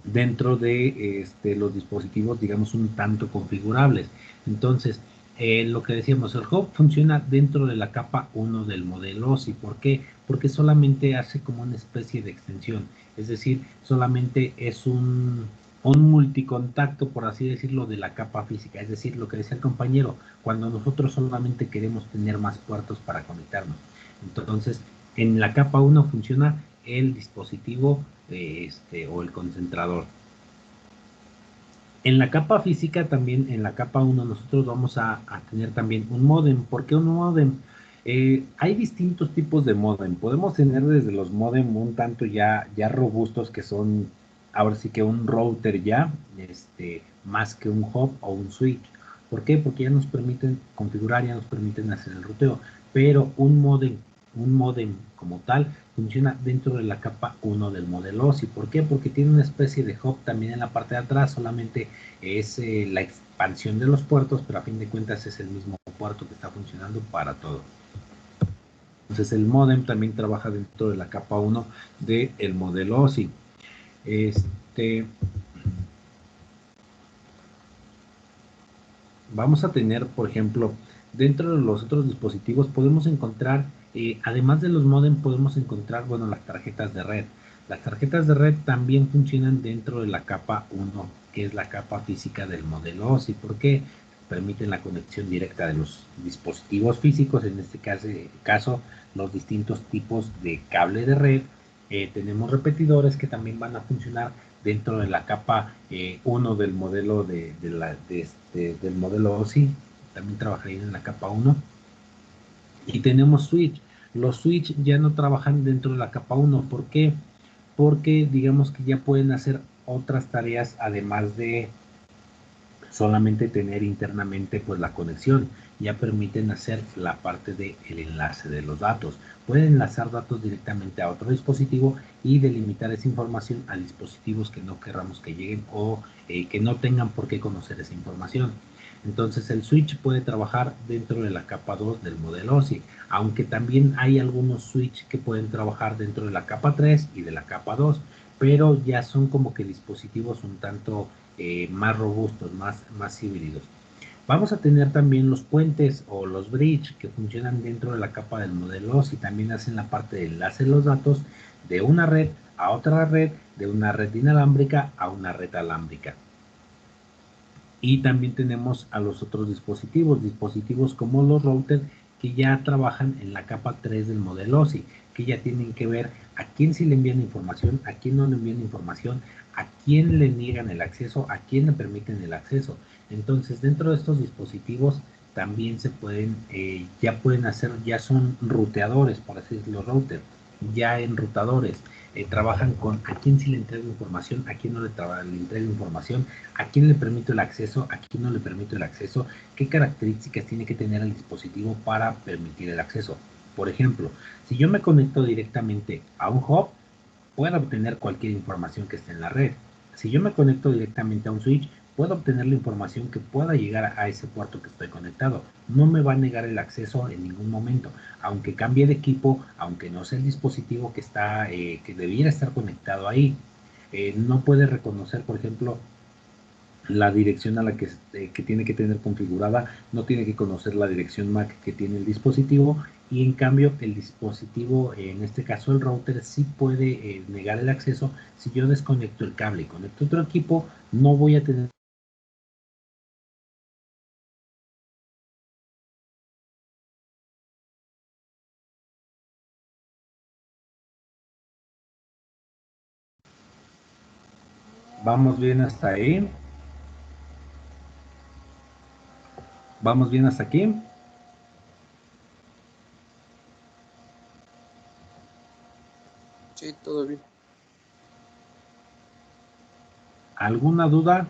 dentro de los dispositivos, digamos, un tanto configurables. Entonces, lo que decíamos, el hub funciona dentro de la capa 1 del modelo OSI. ¿Por qué? Porque solamente hace como una especie de extensión. Es decir, solamente es un multicontacto, por así decirlo, de la capa física. Es decir, lo que decía el compañero, cuando nosotros solamente queremos tener más puertos para conectarnos. Entonces, en la capa 1 funciona el dispositivo o el concentrador. En la capa física también, en la capa 1, nosotros vamos a tener también un módem. ¿Por qué un módem? Hay distintos tipos de módem. Podemos tener desde los módem un tanto ya robustos que son, ahora sí que un router ya, más que un hub o un switch. ¿Por qué? Porque ya nos permiten configurar, ya nos permiten hacer el ruteo. Pero un módem como tal funciona dentro de la capa 1 del modelo OSI. ¿Por qué? Porque tiene una especie de hub también en la parte de atrás, solamente es la expansión de los puertos, pero a fin de cuentas es el mismo puerto que está funcionando para todo. Entonces el modem también trabaja dentro de la capa 1 del modelo OSI. Vamos a tener, por ejemplo, dentro de los otros dispositivos podemos encontrar, además de los modem, podemos encontrar, bueno, las tarjetas de red. Las tarjetas de red también funcionan dentro de la capa 1, que es la capa física del modelo OSI. ¿Por qué? Permiten la conexión directa de los dispositivos físicos, en este caso los distintos tipos de cable de red. Tenemos repetidores que también van a funcionar dentro de la capa 1 del modelo del modelo OSI, también trabajarían en la capa 1. Y tenemos switch. Los switch ya no trabajan dentro de la capa 1. ¿Por qué? Porque digamos que ya pueden hacer otras tareas además de solamente tener internamente pues la conexión. Ya permiten hacer la parte del enlace de los datos. Pueden enlazar datos directamente a otro dispositivo y delimitar esa información a dispositivos que no querramos que lleguen o que no tengan por qué conocer esa información. Entonces el switch puede trabajar dentro de la capa 2 del modelo OSI, aunque también hay algunos switch que pueden trabajar dentro de la capa 3 y de la capa 2, pero ya son como que dispositivos un tanto más robustos, más híbridos. Vamos a tener también los puentes o los bridge que funcionan dentro de la capa del modelo OSI, también hacen la parte de enlace de los datos de una red a otra red, de una red inalámbrica a una red alámbrica. Y también tenemos a los otros dispositivos como los routers que ya trabajan en la capa 3 del modelo OSI, que ya tienen que ver a quién sí le envían información, a quién no le envían información, a quién le niegan el acceso, a quién le permiten el acceso. Entonces, dentro de estos dispositivos también se pueden, ya pueden hacer, ya son ruteadores, por así decirlo, routers, ya enrutadores. Trabajan con a quién sí le entrega información, a quién no le entrega información, a quién le permito el acceso, a quién no le permito el acceso, qué características tiene que tener el dispositivo para permitir el acceso. Por ejemplo, si yo me conecto directamente a un hub, puedo obtener cualquier información que esté en la red. Si yo me conecto directamente a un switch, puedo obtener la información que pueda llegar a ese puerto que estoy conectado. No me va a negar el acceso en ningún momento, aunque cambie de equipo, aunque no sea el dispositivo que está, que debiera estar conectado ahí. No puede reconocer, por ejemplo, la dirección a la que tiene que tener configurada, no tiene que conocer la dirección MAC que tiene el dispositivo, y en cambio el dispositivo, en este caso el router, sí puede negar el acceso. Si yo desconecto el cable y conecto otro equipo, no voy a tener. ¿Vamos bien hasta ahí? ¿Vamos bien hasta aquí? Sí, todo bien. ¿Alguna duda?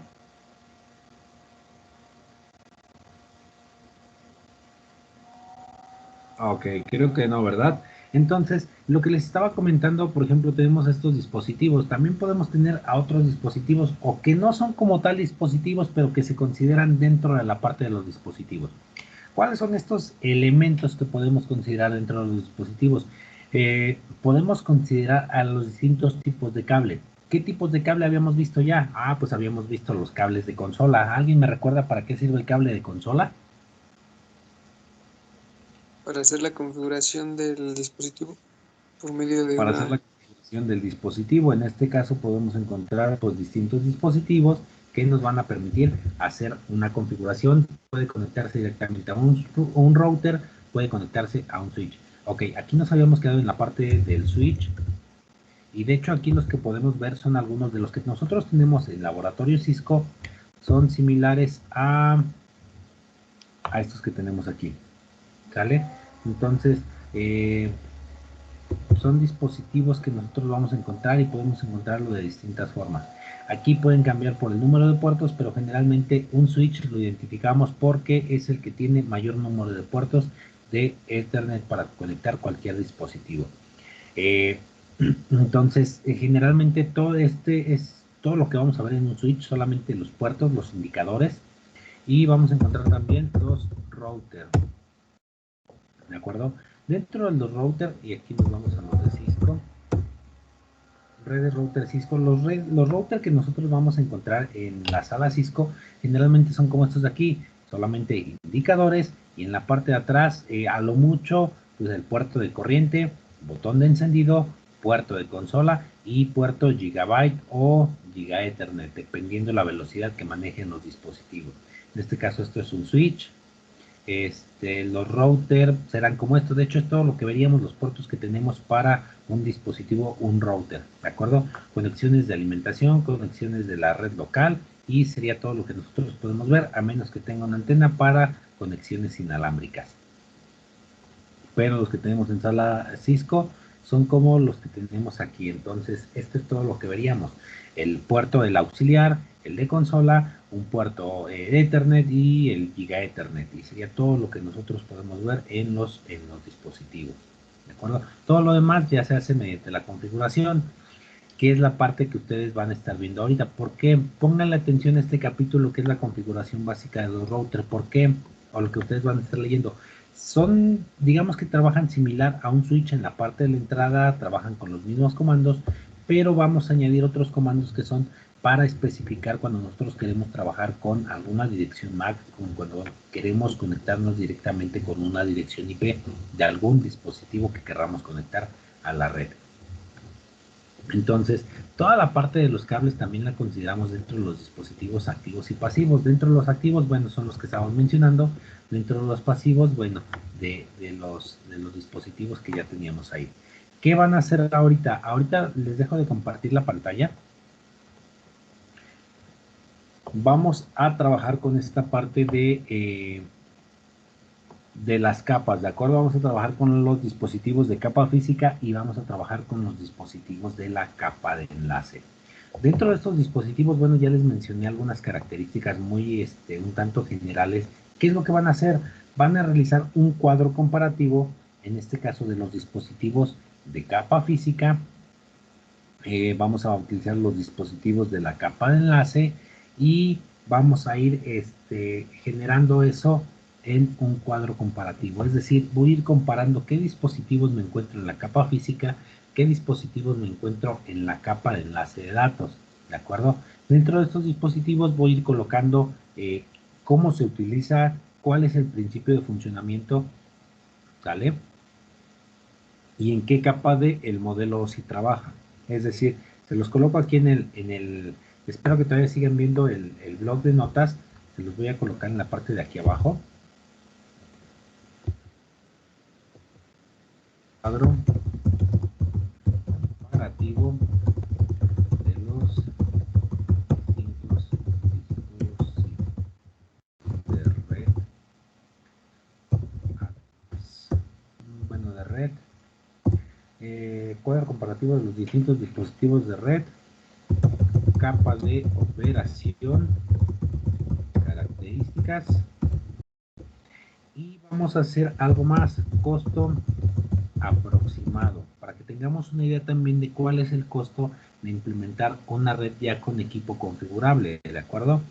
Ok, creo que no, ¿verdad? Entonces, lo que les estaba comentando, por ejemplo, tenemos estos dispositivos. También podemos tener a otros dispositivos o que no son como tal dispositivos, pero que se consideran dentro de la parte de los dispositivos. ¿Cuáles son estos elementos que podemos considerar dentro de los dispositivos? Podemos considerar a los distintos tipos de cable. ¿Qué tipos de cable habíamos visto ya? Ah, pues habíamos visto los cables de consola. ¿Alguien me recuerda para qué sirve el cable de consola? Para hacer la configuración del dispositivo por medio de Para hacer la una... configuración del dispositivo. En este caso podemos encontrar pues, distintos dispositivos que nos van a permitir hacer una configuración. Puede conectarse directamente a un router, puede conectarse a un switch. Ok, aquí nos habíamos quedado en la parte del switch, y de hecho aquí los que podemos ver son algunos de los que nosotros tenemos en laboratorio Cisco. Son similares a estos que tenemos aquí, ¿sale? Entonces, son dispositivos que nosotros vamos a encontrar y podemos encontrarlo de distintas formas. Aquí pueden cambiar por el número de puertos, pero generalmente un switch lo identificamos porque es el que tiene mayor número de puertos de Ethernet para conectar cualquier dispositivo. Entonces, generalmente todo este es todo lo que vamos a ver en un switch, solamente los puertos, los indicadores, y vamos a encontrar también los routers. ¿De acuerdo? Dentro de los routers, y aquí nos vamos a los de Cisco, redes router Cisco, los routers que nosotros vamos a encontrar en la sala Cisco generalmente son como estos de aquí, solamente indicadores, y en la parte de atrás, a lo mucho, pues el puerto de corriente, botón de encendido, puerto de consola y puerto Gigabyte o Giga Ethernet, dependiendo la velocidad que manejen los dispositivos. En este caso esto es un switch. Los routers serán como esto. De hecho, es todo lo que veríamos, los puertos que tenemos para un dispositivo, un router, ¿de acuerdo? Conexiones de alimentación, conexiones de la red local, y sería todo lo que nosotros podemos ver, a menos que tenga una antena para conexiones inalámbricas. Pero los que tenemos en sala Cisco son como los que tenemos aquí. Entonces, esto es todo lo que veríamos. El puerto del auxiliar, el de consola, un puerto Ethernet y el Giga Ethernet. Y sería todo lo que nosotros podemos ver en los dispositivos. ¿De acuerdo? Todo lo demás ya se hace mediante la configuración, que es la parte que ustedes van a estar viendo ahorita. ¿Por qué? Pónganle atención a este capítulo que es la configuración básica de los routers. ¿Por qué? O lo que ustedes van a estar leyendo. Son, digamos que trabajan similar a un switch en la parte de la entrada, trabajan con los mismos comandos, pero vamos a añadir otros comandos que son para especificar cuando nosotros queremos trabajar con alguna dirección MAC, como cuando queremos conectarnos directamente con una dirección IP de algún dispositivo que queramos conectar a la red. Entonces, toda la parte de los cables también la consideramos dentro de los dispositivos activos y pasivos. Dentro de los activos, bueno, son los que estábamos mencionando. Dentro de los pasivos, bueno, de los dispositivos que ya teníamos ahí. ¿Qué van a hacer ahorita? Ahorita les dejo de compartir la pantalla. Vamos a trabajar con esta parte de las capas, ¿de acuerdo? Vamos a trabajar con los dispositivos de capa física y vamos a trabajar con los dispositivos de la capa de enlace. Dentro de estos dispositivos, bueno, ya les mencioné algunas características muy, un tanto generales. ¿Qué es lo que van a hacer? Van a realizar un cuadro comparativo, en este caso de los dispositivos de capa física. Vamos a utilizar los dispositivos de la capa de enlace y vamos a ir generando eso en un cuadro comparativo. Es decir, voy a ir comparando qué dispositivos me encuentro en la capa física, qué dispositivos me encuentro en la capa de enlace de datos. ¿De acuerdo? Dentro de estos dispositivos voy a ir colocando cómo se utiliza, cuál es el principio de funcionamiento, ¿sale? Y en qué capa del modelo OSI trabaja. Es decir, se los coloco aquí espero que todavía sigan viendo el blog de notas, se los voy a colocar en la parte de aquí abajo. Cuadro comparativo de los distintos dispositivos de red, bueno, de red, cuadro comparativo de los distintos dispositivos de red, capa de operación, características, y vamos a hacer algo más, costo aproximado, para que tengamos una idea también de cuál es el costo de implementar una red ya con equipo configurable, ¿de acuerdo?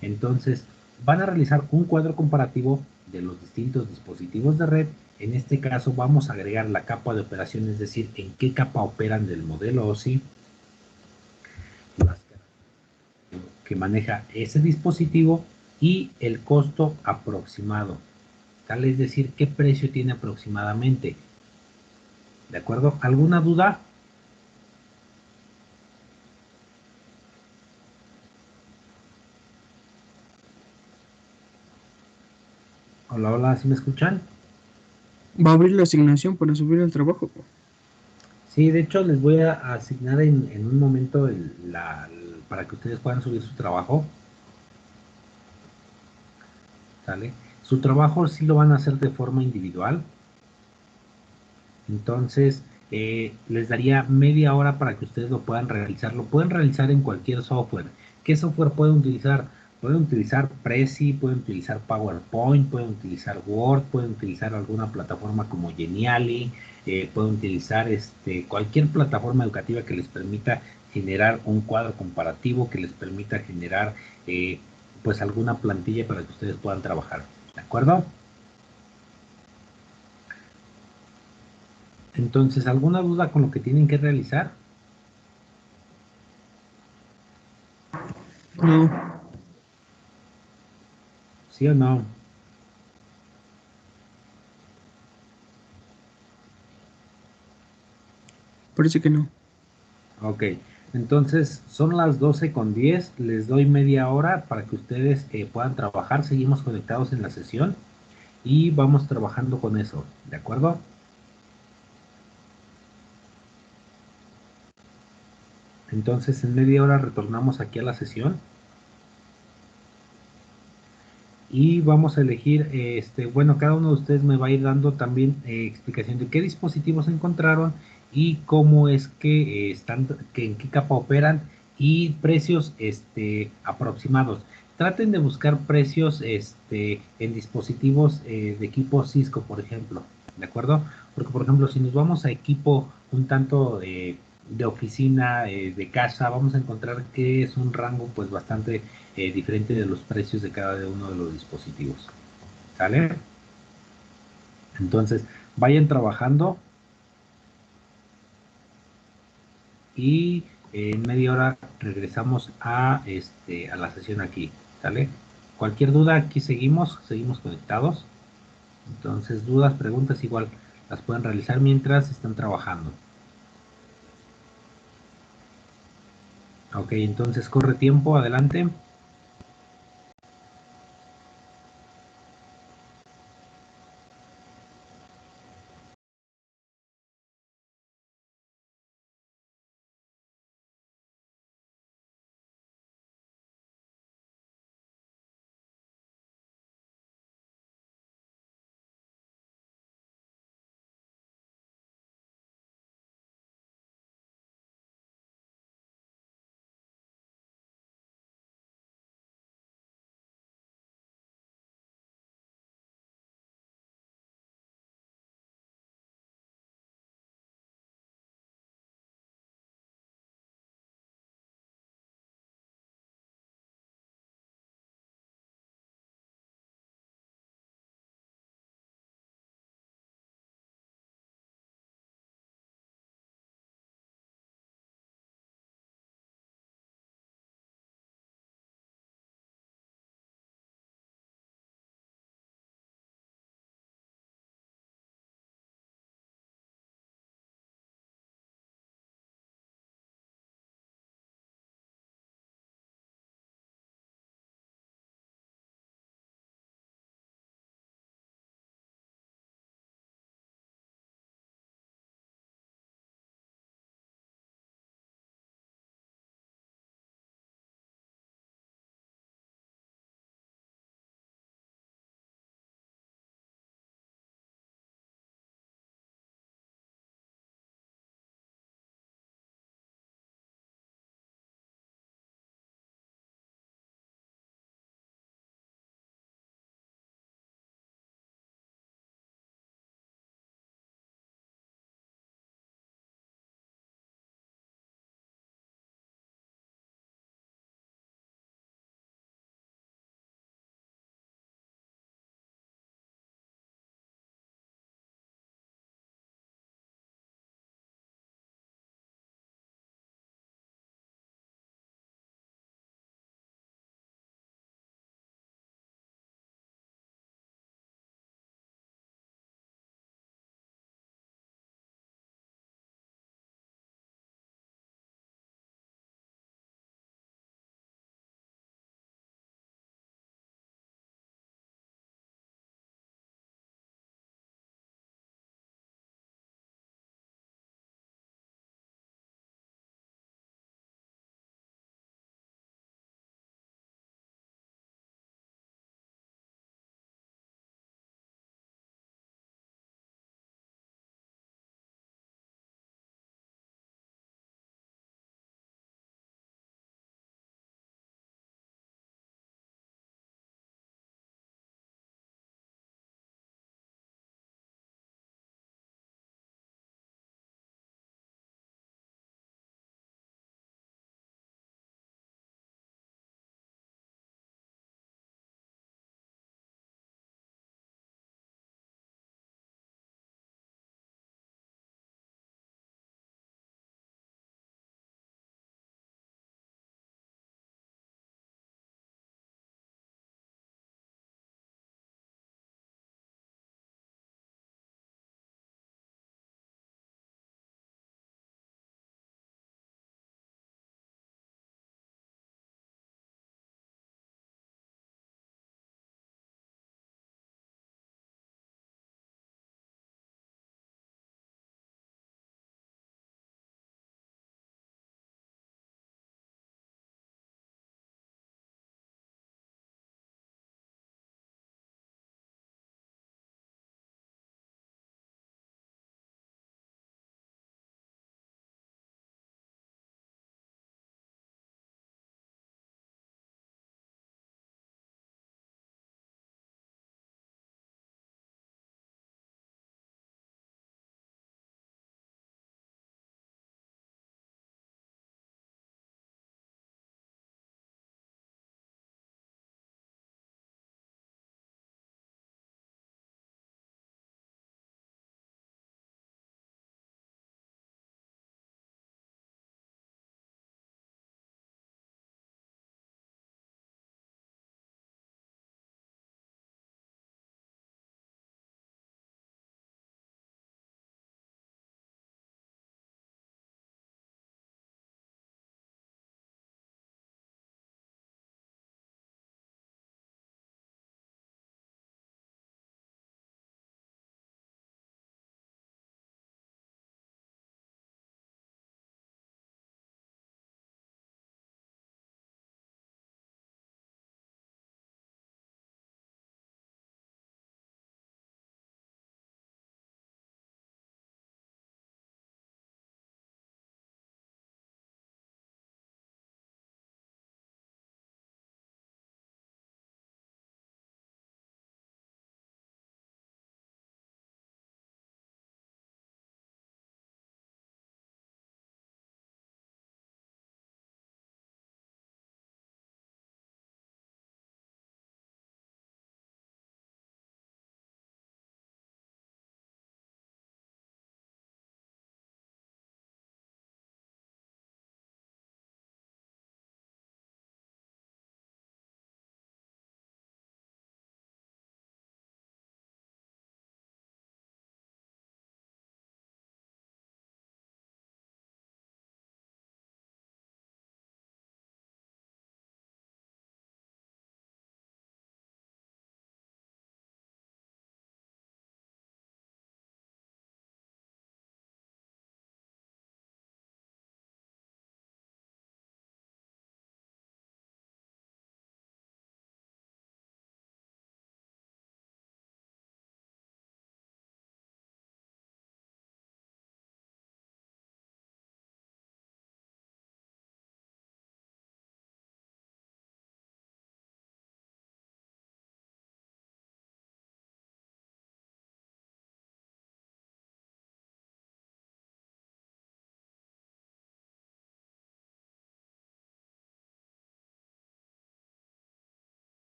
Entonces, van a realizar un cuadro comparativo de los distintos dispositivos de red. En este caso vamos a agregar la capa de operación, es decir, en qué capa operan del modelo OSI, las que maneja ese dispositivo y el costo aproximado, tal es decir, qué precio tiene aproximadamente. ¿De acuerdo? ¿Alguna duda? Hola, hola, ¿sí me escuchan? Va a abrir la asignación para subir el trabajo. Sí, de hecho les voy a asignar en un momento para que ustedes puedan subir su trabajo, ¿sale? Su trabajo sí lo van a hacer de forma individual, entonces les daría media hora para que ustedes lo puedan realizar. Lo pueden realizar en cualquier software. ¿Qué software pueden utilizar? Pueden utilizar Prezi, pueden utilizar PowerPoint, pueden utilizar Word, pueden utilizar alguna plataforma como Geniali, pueden utilizar cualquier plataforma educativa que les permita generar un cuadro comparativo, que les permita generar pues alguna plantilla para que ustedes puedan trabajar. ¿De acuerdo? Entonces, ¿alguna duda con lo que tienen que realizar? No, ¿Sí o no? parece que no. Ok, entonces son las 12:10, les doy media hora para que ustedes puedan trabajar, seguimos conectados en la sesión y vamos trabajando con eso, ¿de acuerdo? Entonces en media hora retornamos aquí a la sesión y vamos a elegir, bueno, cada uno de ustedes me va a ir dando también explicación de qué dispositivos encontraron y cómo es que en qué capa operan y precios aproximados. Traten de buscar precios en dispositivos de equipo Cisco, por ejemplo, ¿de acuerdo? Porque, por ejemplo, si nos vamos a equipo un tanto de oficina, de casa, vamos a encontrar que es un rango pues bastante diferente de los precios de cada uno de los dispositivos. ¿Sale? Entonces, vayan trabajando y en media hora regresamos a la sesión aquí. ¿Sale? Cualquier duda, aquí seguimos conectados. Entonces, dudas, preguntas, igual las pueden realizar mientras están trabajando. Ok, entonces corre tiempo, adelante.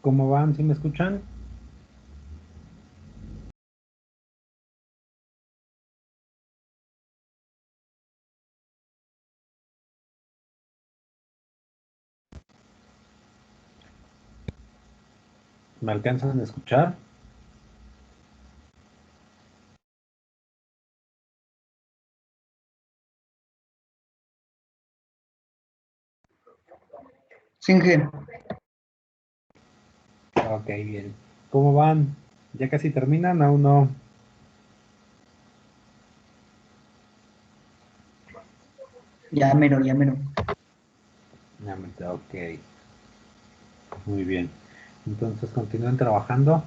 ¿Cómo van? ¿Sí me escuchan? ¿Me alcanzan a escuchar? Singe, Ok, bien. ¿Cómo van? ¿Ya casi terminan? ¿Aún no? ya mero, ya mero. Ok, muy bien. Entonces continúen trabajando.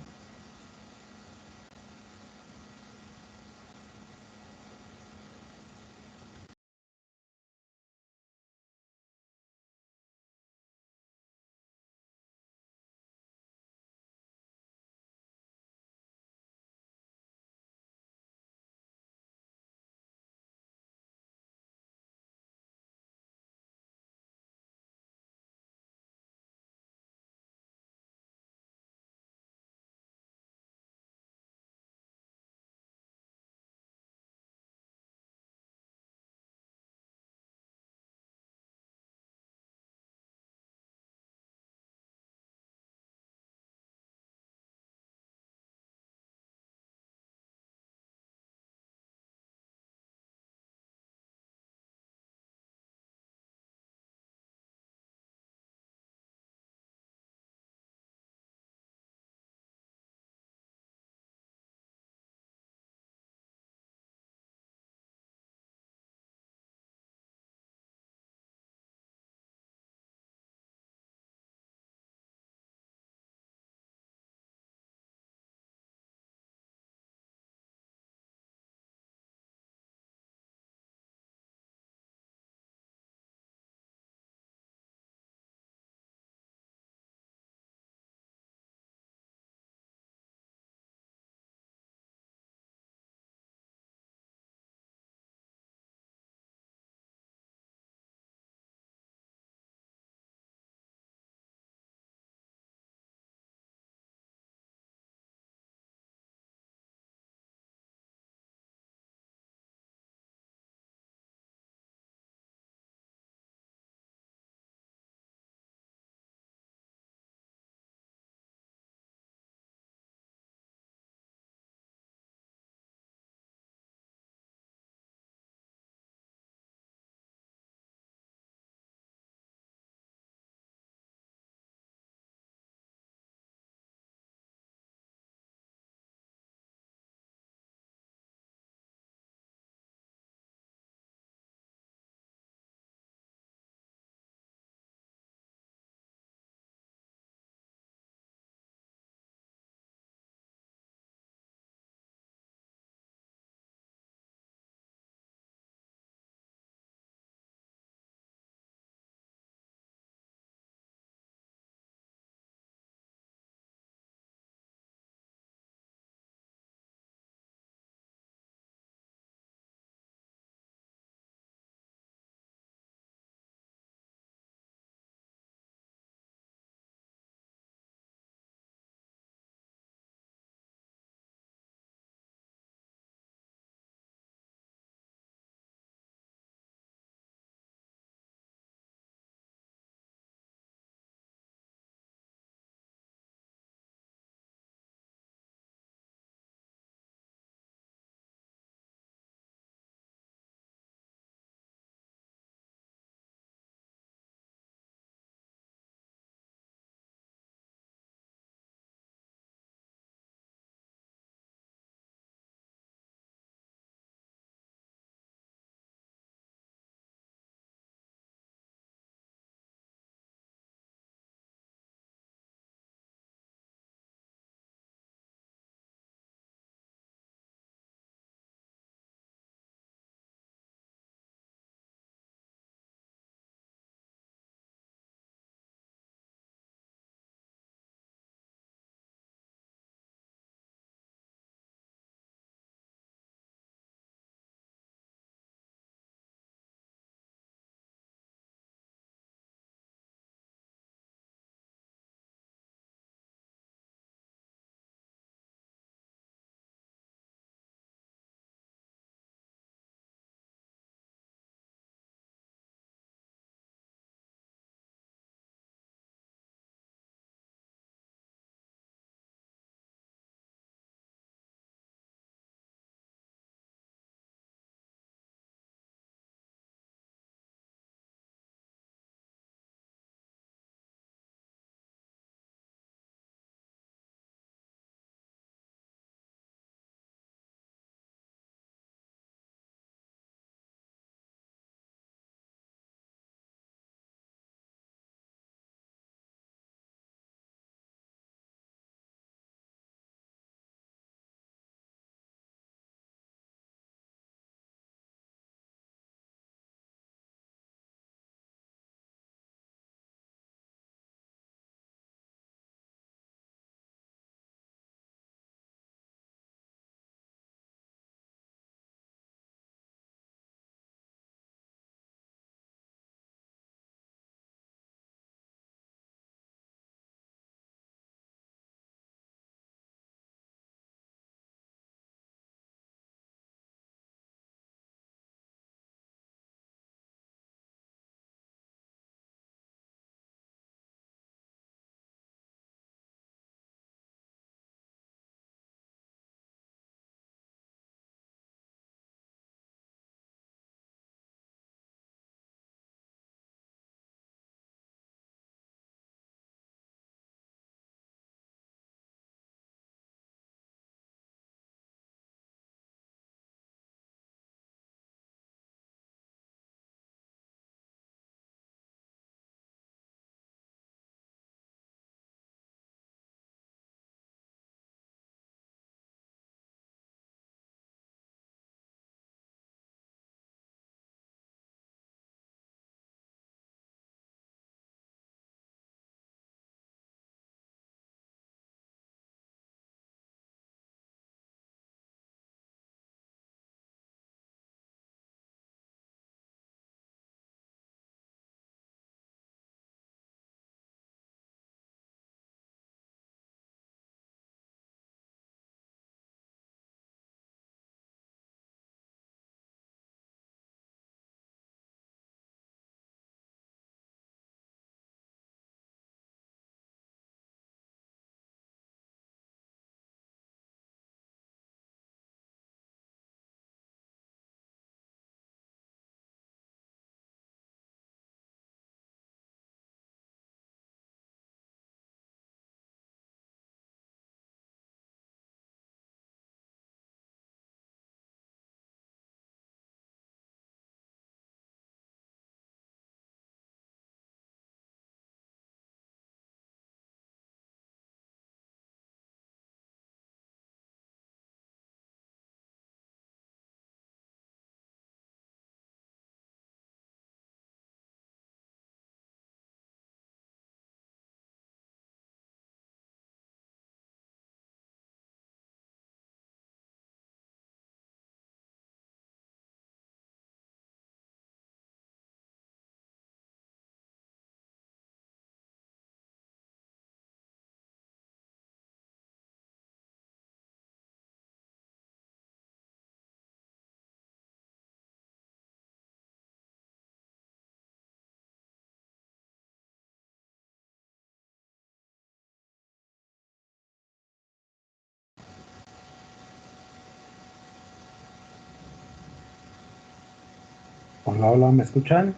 Hola, hola, ¿me escuchan?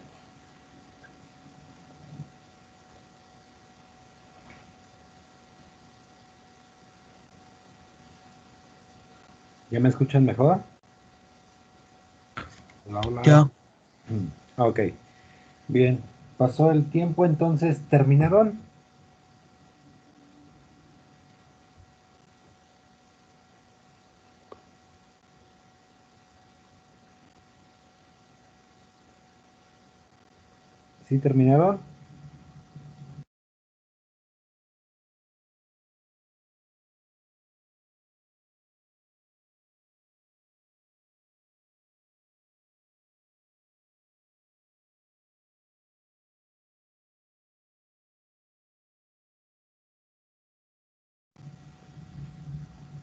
¿Ya me escuchan mejor? Hola, hola. Ya. Ok, bien. Pasó el tiempo, entonces, ¿terminaron? ¿Sí terminaron?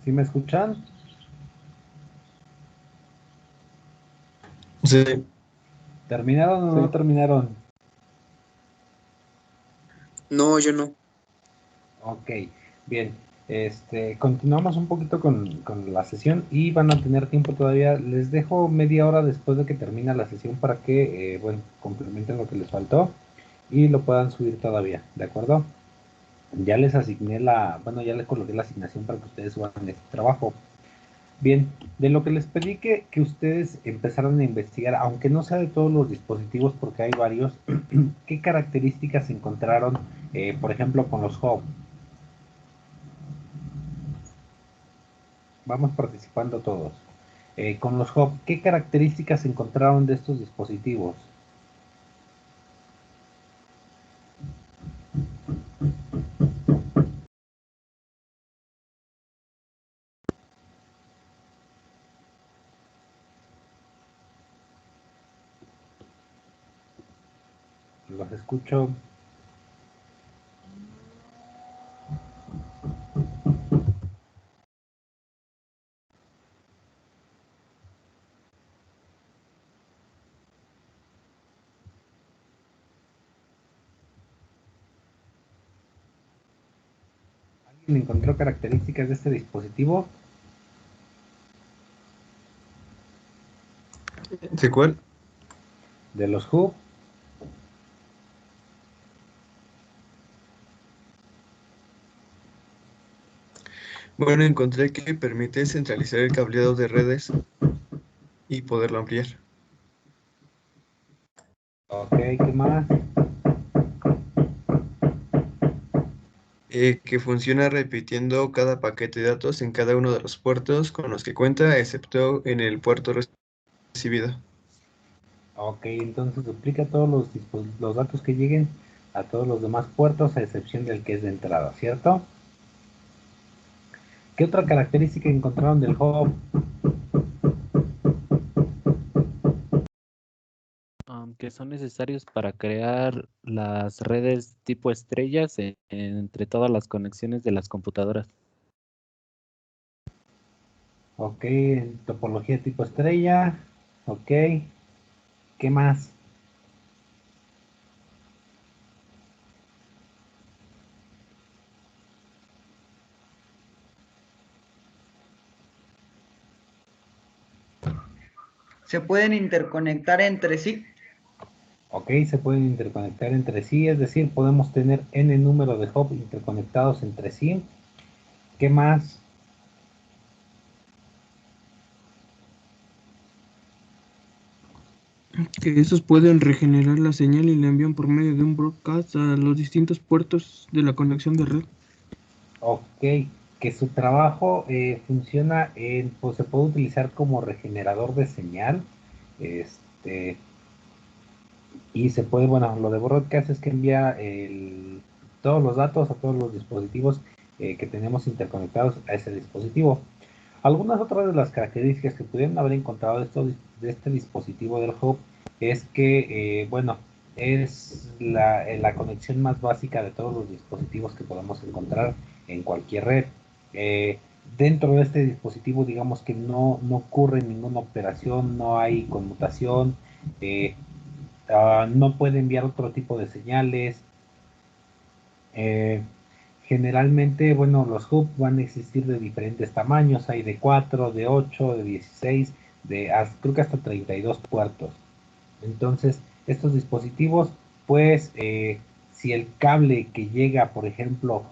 ¿Sí me escuchan? Sí. ¿Terminaron o no terminaron? No, yo no. Ok, bien. Continuamos un poquito con la sesión y van a tener tiempo todavía. Les dejo media hora después de que termine la sesión para que, bueno, complementen lo que les faltó y lo puedan subir todavía, ¿de acuerdo? Ya les asigné bueno, ya les coloqué la asignación para que ustedes suban este trabajo. Bien, de lo que les pedí que ustedes empezaran a investigar, aunque no sea de todos los dispositivos, porque hay varios, ¿qué características encontraron, por ejemplo, con los hub? Vamos participando todos. Con los hub, ¿qué características encontraron de estos dispositivos? Los escucho. ¿Alguien encontró características de este dispositivo? ¿De cuál? De los hub. Bueno, encontré que permite centralizar el cableado de redes y poderlo ampliar. Ok, ¿qué más? Que funciona repitiendo cada paquete de datos en cada uno de los puertos con los que cuenta, excepto en el puerto recibido. Ok, entonces duplica todos los datos que lleguen a todos los demás puertos, a excepción del que es de entrada, ¿cierto? ¿Qué otra característica encontraron del hub? Que son necesarios para crear las redes tipo estrellas entre todas las conexiones de las computadoras. Ok, topología tipo estrella. Ok, ¿qué más? Se pueden interconectar entre sí. Ok, se pueden interconectar entre sí, es decir, podemos tener n número de hubs interconectados entre sí. ¿Qué más? Que esos pueden regenerar la señal y la envían por medio de un broadcast a los distintos puertos de la conexión de red. Ok, que su trabajo funciona pues se puede utilizar como regenerador de señal. Este, y se puede, bueno, lo de broadcast es que envía todos los datos a todos los dispositivos que tenemos interconectados a ese dispositivo. Algunas otras de las características que pudieron haber encontrado de este dispositivo del hub es que, bueno, es la conexión más básica de todos los dispositivos que podemos encontrar en cualquier red. Eh, Dentro de este dispositivo, digamos que no ocurre ninguna operación, no hay conmutación, eh, no puede enviar otro tipo de señales. Eh, Generalmente, bueno, los hubs van a existir de diferentes tamaños, hay de 4, de 8, de 16, creo que hasta 32 puertos. Entonces, estos dispositivos, pues, si el cable que llega, por ejemplo,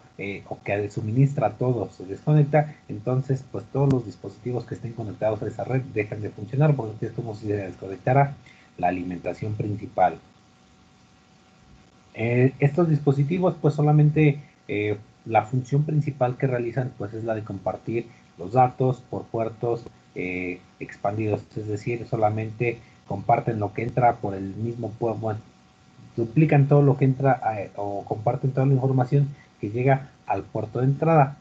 o que suministra a todos se desconecta, entonces, pues, todos los dispositivos que estén conectados a esa red dejan de funcionar, porque es como si se desconectara la alimentación principal. Estos dispositivos, pues, solamente la función principal que realizan, pues, es la de compartir los datos por puertos expandidos, es decir, solamente comparten lo que entra por el mismo puerto, bueno, duplican todo lo que entra o comparten toda la información que llega al puerto de entrada.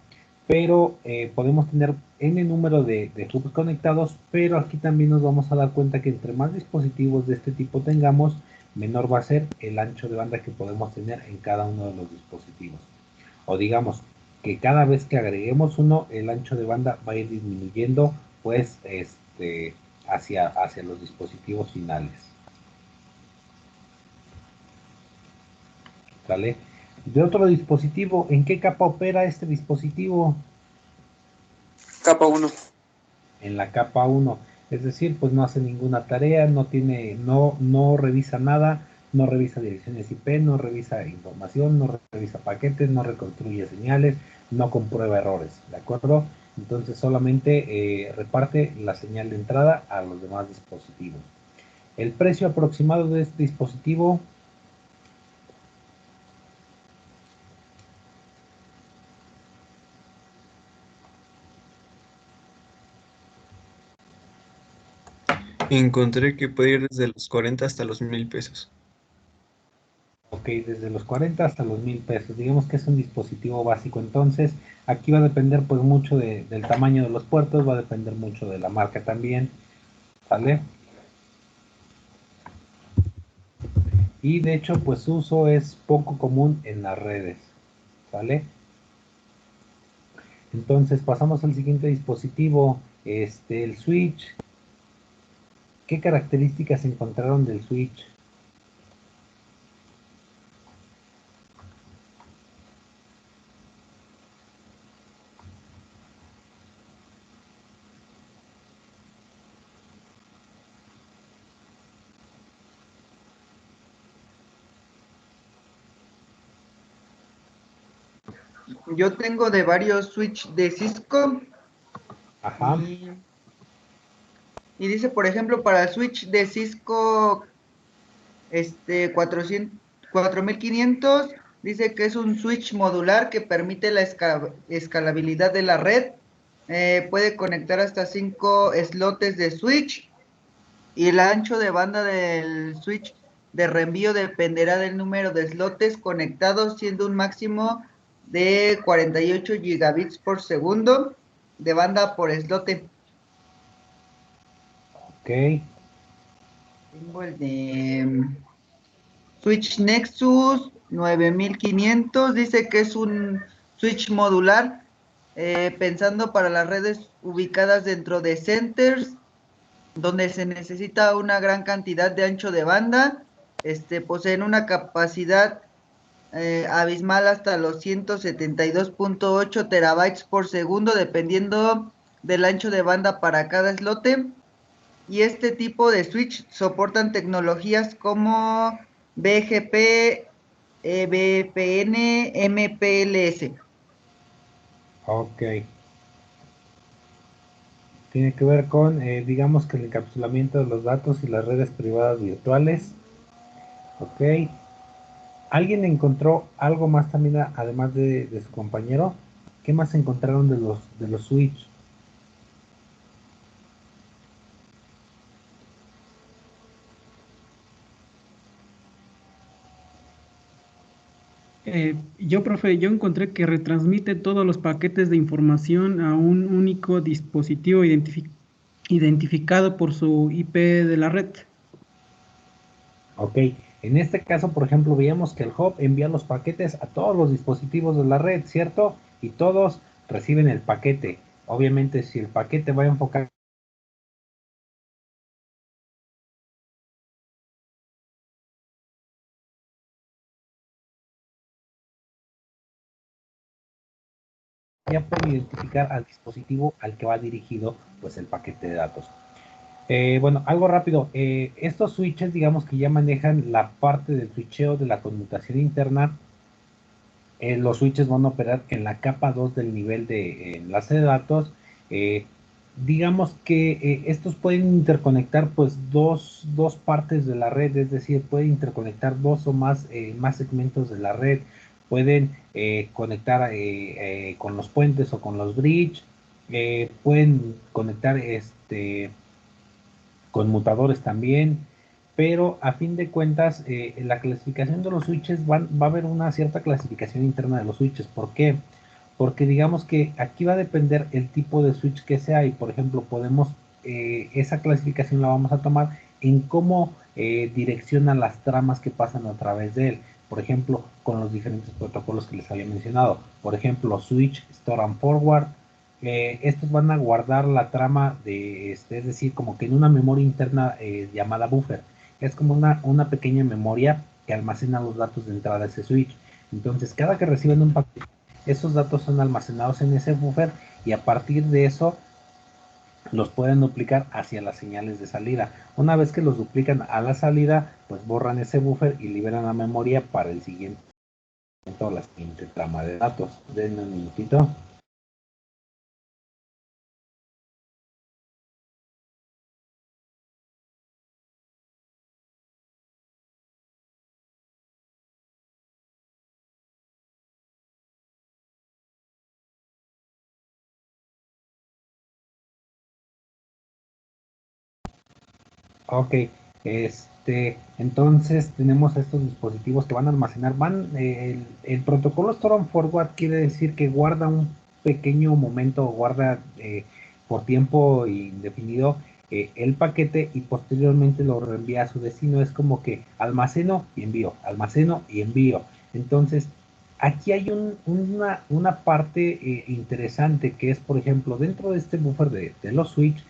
Pero podemos tener n número de hubs conectados, pero aquí también nos vamos a dar cuenta que entre más dispositivos de este tipo tengamos, menor va a ser el ancho de banda que podemos tener en cada uno de los dispositivos. O digamos que cada vez que agreguemos uno, el ancho de banda va a ir disminuyendo, pues, hacia los dispositivos finales. ¿Sale? De otro dispositivo, ¿en qué capa opera este dispositivo? Capa 1. En la capa 1, es decir, pues no hace ninguna tarea, no revisa nada, no revisa direcciones IP, no revisa información, no revisa paquetes, no reconstruye señales, no comprueba errores, ¿de acuerdo? Entonces solamente reparte la señal de entrada a los demás dispositivos. El precio aproximado de este dispositivo, Encontré que puede ir desde los 40 hasta los 1000 pesos. ok, desde los 40 hasta los 1000 pesos. Digamos que es un dispositivo básico. Entonces, aquí va a depender pues mucho del tamaño de los puertos, va a depender mucho de la marca también, ¿sale? Y de hecho, pues su uso es poco común en las redes, ¿sale? Entonces, pasamos al siguiente dispositivo, el switch. ¿Qué características encontraron del switch? Yo tengo de varios switch de Cisco Ajá. y dice, por ejemplo, para el switch de Cisco 4500, dice que es un switch modular que permite la escalabilidad de la red. Puede conectar hasta 5 slots de switch y el ancho de banda del switch de reenvío dependerá del número de slots conectados, siendo un máximo de 48 gigabits por segundo de banda por slot. Ok. Tengo el de Switch Nexus 9500, dice que es un switch modular pensando para las redes ubicadas dentro de centers, donde se necesita una gran cantidad de ancho de banda. Poseen una capacidad abismal hasta los 172.8 terabytes por segundo, dependiendo del ancho de banda para cada slot. Y este tipo de switch soportan tecnologías como BGP, VPN, MPLS. Ok. Tiene que ver con, digamos que el encapsulamiento de los datos y las redes privadas virtuales. Ok. ¿Alguien encontró algo más también además de su compañero? ¿Qué más encontraron de los switch? Profe, yo encontré que retransmite todos los paquetes de información a un único dispositivo identificado por su IP de la red. Ok. En este caso, por ejemplo, veíamos que el hub envía los paquetes a todos los dispositivos de la red, ¿cierto? Y todos reciben el paquete. Obviamente, si el paquete va enfocado ya puede identificar al dispositivo al que va dirigido pues el paquete de datos. Bueno, algo rápido. Estos switches, digamos que ya manejan la parte del switcheo de la conmutación interna. Los switches van a operar en la capa 2 del nivel de enlace de datos. Eh, digamos que estos pueden interconectar pues dos partes de la red, es decir, pueden interconectar dos o más segmentos de la red. Pueden conectar con los puentes o con los bridge. Pueden conectar conmutadores también, pero a fin de cuentas, en la clasificación de los switches va a haber una cierta clasificación interna de los switches. ¿Por qué? Porque digamos que aquí va a depender el tipo de switch que sea y, por ejemplo, esa clasificación la vamos a tomar en cómo direcciona las tramas que pasan a través de él. Por ejemplo, con los diferentes protocolos que les había mencionado. Por ejemplo, switch, store and forward, estos van a guardar la trama es decir, como que en una memoria interna llamada buffer. Es como una pequeña memoria que almacena los datos de entrada a ese switch. Entonces, cada que reciben un paquete, esos datos son almacenados en ese buffer y a partir de eso los pueden duplicar hacia las señales de salida. Una vez que los duplican a la salida, pues borran ese buffer y liberan la memoria para el siguiente o la siguiente trama de datos. Denme un minutito. Ok, entonces tenemos estos dispositivos que van a almacenar, el protocolo Store and Forward quiere decir que guarda un pequeño momento, guarda por tiempo indefinido el paquete y posteriormente lo reenvía a su destino. Es como que almaceno y envío, almaceno y envío. Entonces, aquí hay una parte interesante que es, por ejemplo, dentro de este buffer de los switch,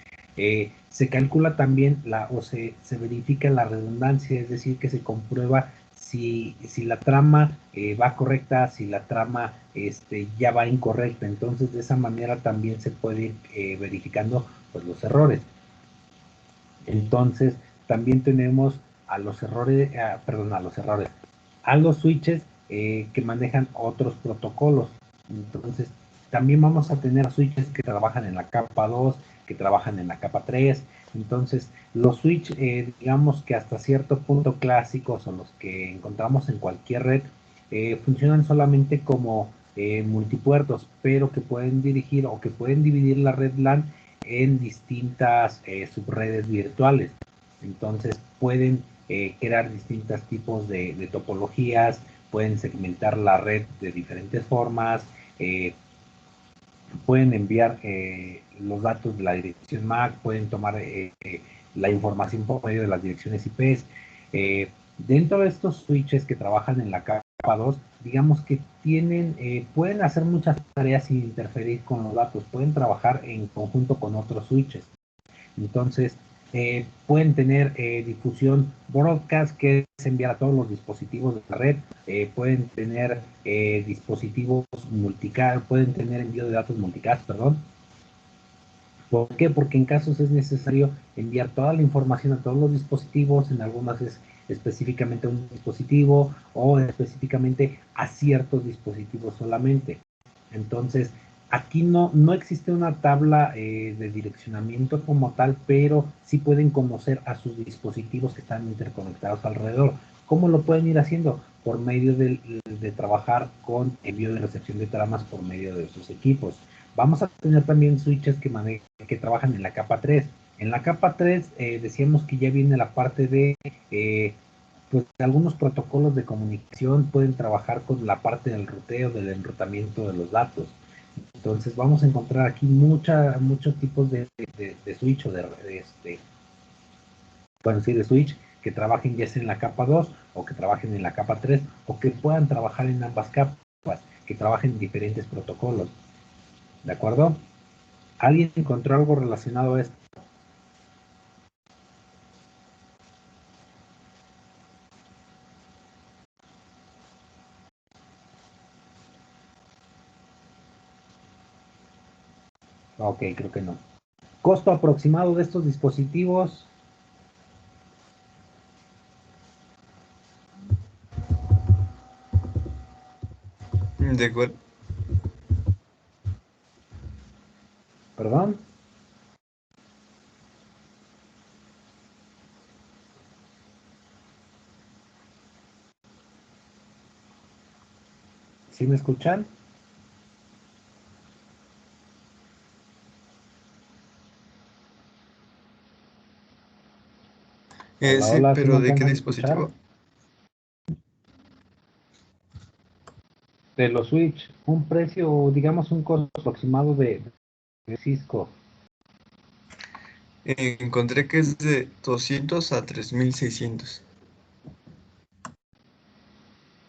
se calcula también se verifica la redundancia, es decir, que se comprueba si la trama va correcta, si la trama ya va incorrecta. Entonces, de esa manera también se puede ir verificando pues, los errores. Entonces, también tenemos a los errores, a los switches que manejan otros protocolos. Entonces, también vamos a tener switches que trabajan en la capa 2, que trabajan en la capa 3. Entonces, los switches, digamos que hasta cierto punto clásicos o los que encontramos en cualquier red, funcionan solamente como multipuertos, pero que pueden dirigir o que pueden dividir la red LAN en distintas subredes virtuales. Entonces pueden crear distintos tipos de topologías, pueden segmentar la red de diferentes formas, pueden enviar los datos de la dirección MAC, pueden tomar la información por medio de las direcciones IPs. Dentro de estos switches que trabajan en la capa 2, digamos que pueden hacer muchas tareas sin interferir con los datos, pueden trabajar en conjunto con otros switches. Entonces, pueden tener difusión broadcast, que es enviar a todos los dispositivos de la red. Pueden tener dispositivos multicast, pueden tener envío de datos multicast, perdón. ¿Por qué? Porque en casos es necesario enviar toda la información a todos los dispositivos, en algunas es específicamente a un dispositivo o específicamente a ciertos dispositivos solamente. Entonces, aquí no existe una tabla de direccionamiento como tal, pero sí pueden conocer a sus dispositivos que están interconectados alrededor. ¿Cómo lo pueden ir haciendo? Por medio de trabajar con envío y recepción de tramas por medio de sus equipos. Vamos a tener también switches que trabajan en la capa 3. En la capa 3 decíamos que ya viene la parte de pues algunos protocolos de comunicación pueden trabajar con la parte del ruteo, del enrutamiento de los datos. Entonces vamos a encontrar aquí muchos tipos de switch o de switch que trabajen ya sea en la capa 2 o que trabajen en la capa 3 o que puedan trabajar en ambas capas, que trabajen en diferentes protocolos. ¿De acuerdo? ¿Alguien encontró algo relacionado a esto? Ok, creo que no. Costo aproximado de estos dispositivos. De acuerdo. ¿Perdón? ¿Sí me escuchan? Hola, Sí, hola, ¿sí me pero ¿de qué alcanzan a escuchar? dispositivo? De los Switch, un precio, digamos un costo aproximado de Cisco. Encontré que es de 200 a 3600.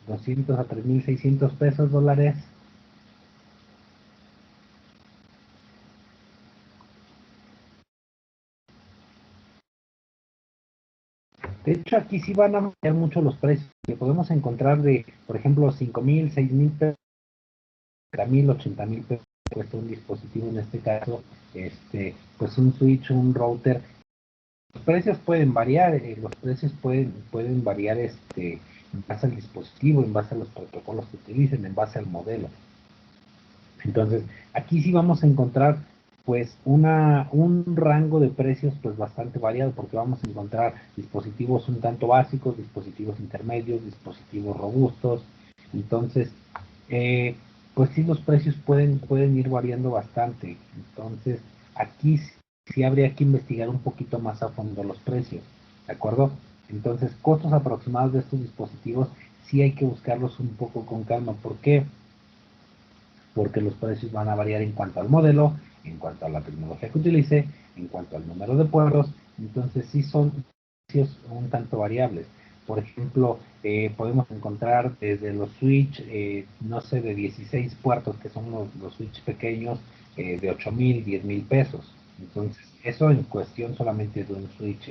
200 a 3,600 pesos, dólares. De hecho, aquí sí van a variar mucho los precios. Que podemos encontrar de, por ejemplo, 5,000, 6,000 pesos, 30,000, 80,000 pesos cuesta un dispositivo en este caso, pues un switch, un router. Los precios pueden variar, los precios pueden variar en base al dispositivo, en base a los protocolos que utilicen, en base al modelo. Entonces, aquí sí vamos a encontrar pues un rango de precios pues bastante variado, porque vamos a encontrar dispositivos un tanto básicos, dispositivos intermedios, dispositivos robustos. Entonces, pues sí los precios pueden ir variando bastante. Entonces, aquí sí habría que investigar un poquito más a fondo los precios, ¿de acuerdo? Entonces, costos aproximados de estos dispositivos sí hay que buscarlos un poco con calma. ¿Por qué? Porque los precios van a variar en cuanto al modelo, en cuanto a la tecnología que utilice, en cuanto al número de puertos. Entonces sí son precios un tanto variables. Por ejemplo, podemos encontrar desde los switch, no sé, de 16 puertos, que son los switch pequeños, de 8,000, 10,000 pesos. Entonces, eso en cuestión solamente de un switch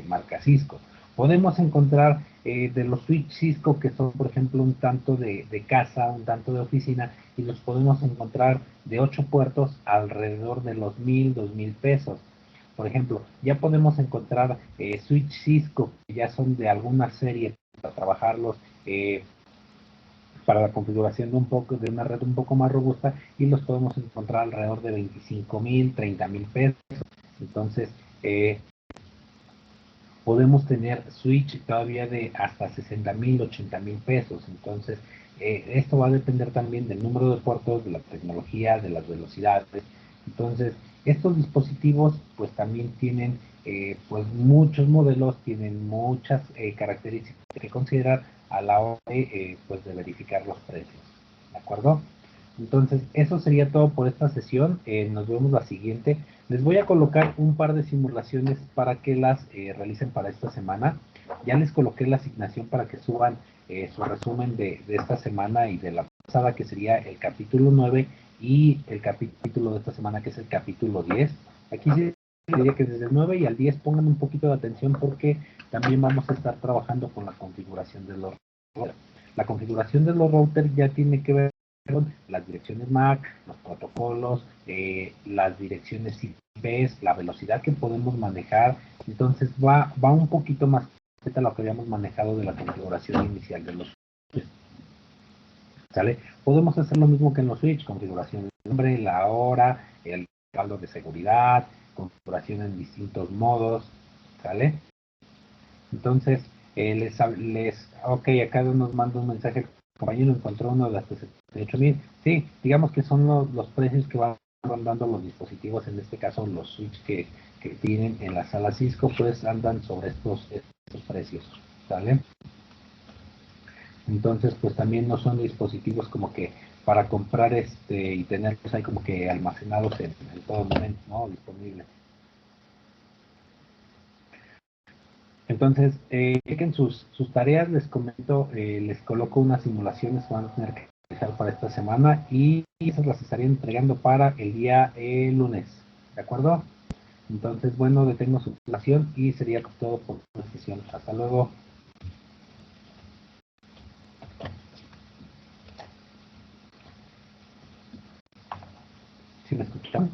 marca Cisco. Podemos encontrar de los switch Cisco que son, por ejemplo, un tanto de casa, un tanto de oficina, y los podemos encontrar de 8 puertos alrededor de los 1,000, 2,000 pesos. Por ejemplo, ya podemos encontrar switch Cisco, que ya son de alguna serie para trabajarlos para la configuración de una red un poco más robusta, y los podemos encontrar alrededor de 25,000, 30,000 pesos. Entonces, podemos tener switch todavía de hasta 60,000, 80,000 pesos. Entonces, esto va a depender también del número de puertos, de la tecnología, de las velocidades. Entonces, estos dispositivos pues también tienen pues muchos modelos, tienen muchas características que considerar a la hora pues de verificar los precios. ¿De acuerdo? Entonces, eso sería todo por esta sesión. Nos vemos la siguiente. Les voy a colocar un par de simulaciones para que las realicen para esta semana. Ya les coloqué la asignación para que suban su resumen de esta semana y de la pasada, que sería el capítulo 9, y el capítulo de esta semana, que es el capítulo 10. Aquí sí diría que desde el 9 y al 10 pongan un poquito de atención, porque también vamos a estar trabajando con la configuración de los routers. La configuración de los routers ya tiene que ver con las direcciones MAC, los protocolos, las direcciones IPs, la velocidad que podemos manejar. Entonces va un poquito más a lo que habíamos manejado de la configuración inicial de los switches. ¿Sale? Podemos hacer lo mismo que en los switch, configuración del nombre, la hora, el respaldo de seguridad, configuración en distintos modos, ¿sale? Entonces, ok, acá nos manda un mensaje, compañero, encontró uno de hasta 78,000. Sí, digamos que son los precios que van rondando los dispositivos, en este caso los switch que tienen en la sala Cisco, pues andan sobre estos precios, ¿sale? Entonces, pues también no son dispositivos como que para comprar y tenerlos ahí como que almacenados en todo momento, ¿no? Disponibles. Entonces, chequen sus tareas, les comento, les coloco unas simulaciones que van a tener que realizar para esta semana, y esas las estarían entregando para el día lunes, ¿de acuerdo? Entonces, bueno, detengo su simulación y sería todo por esta sesión. Hasta luego. ¿Sí me escuchan?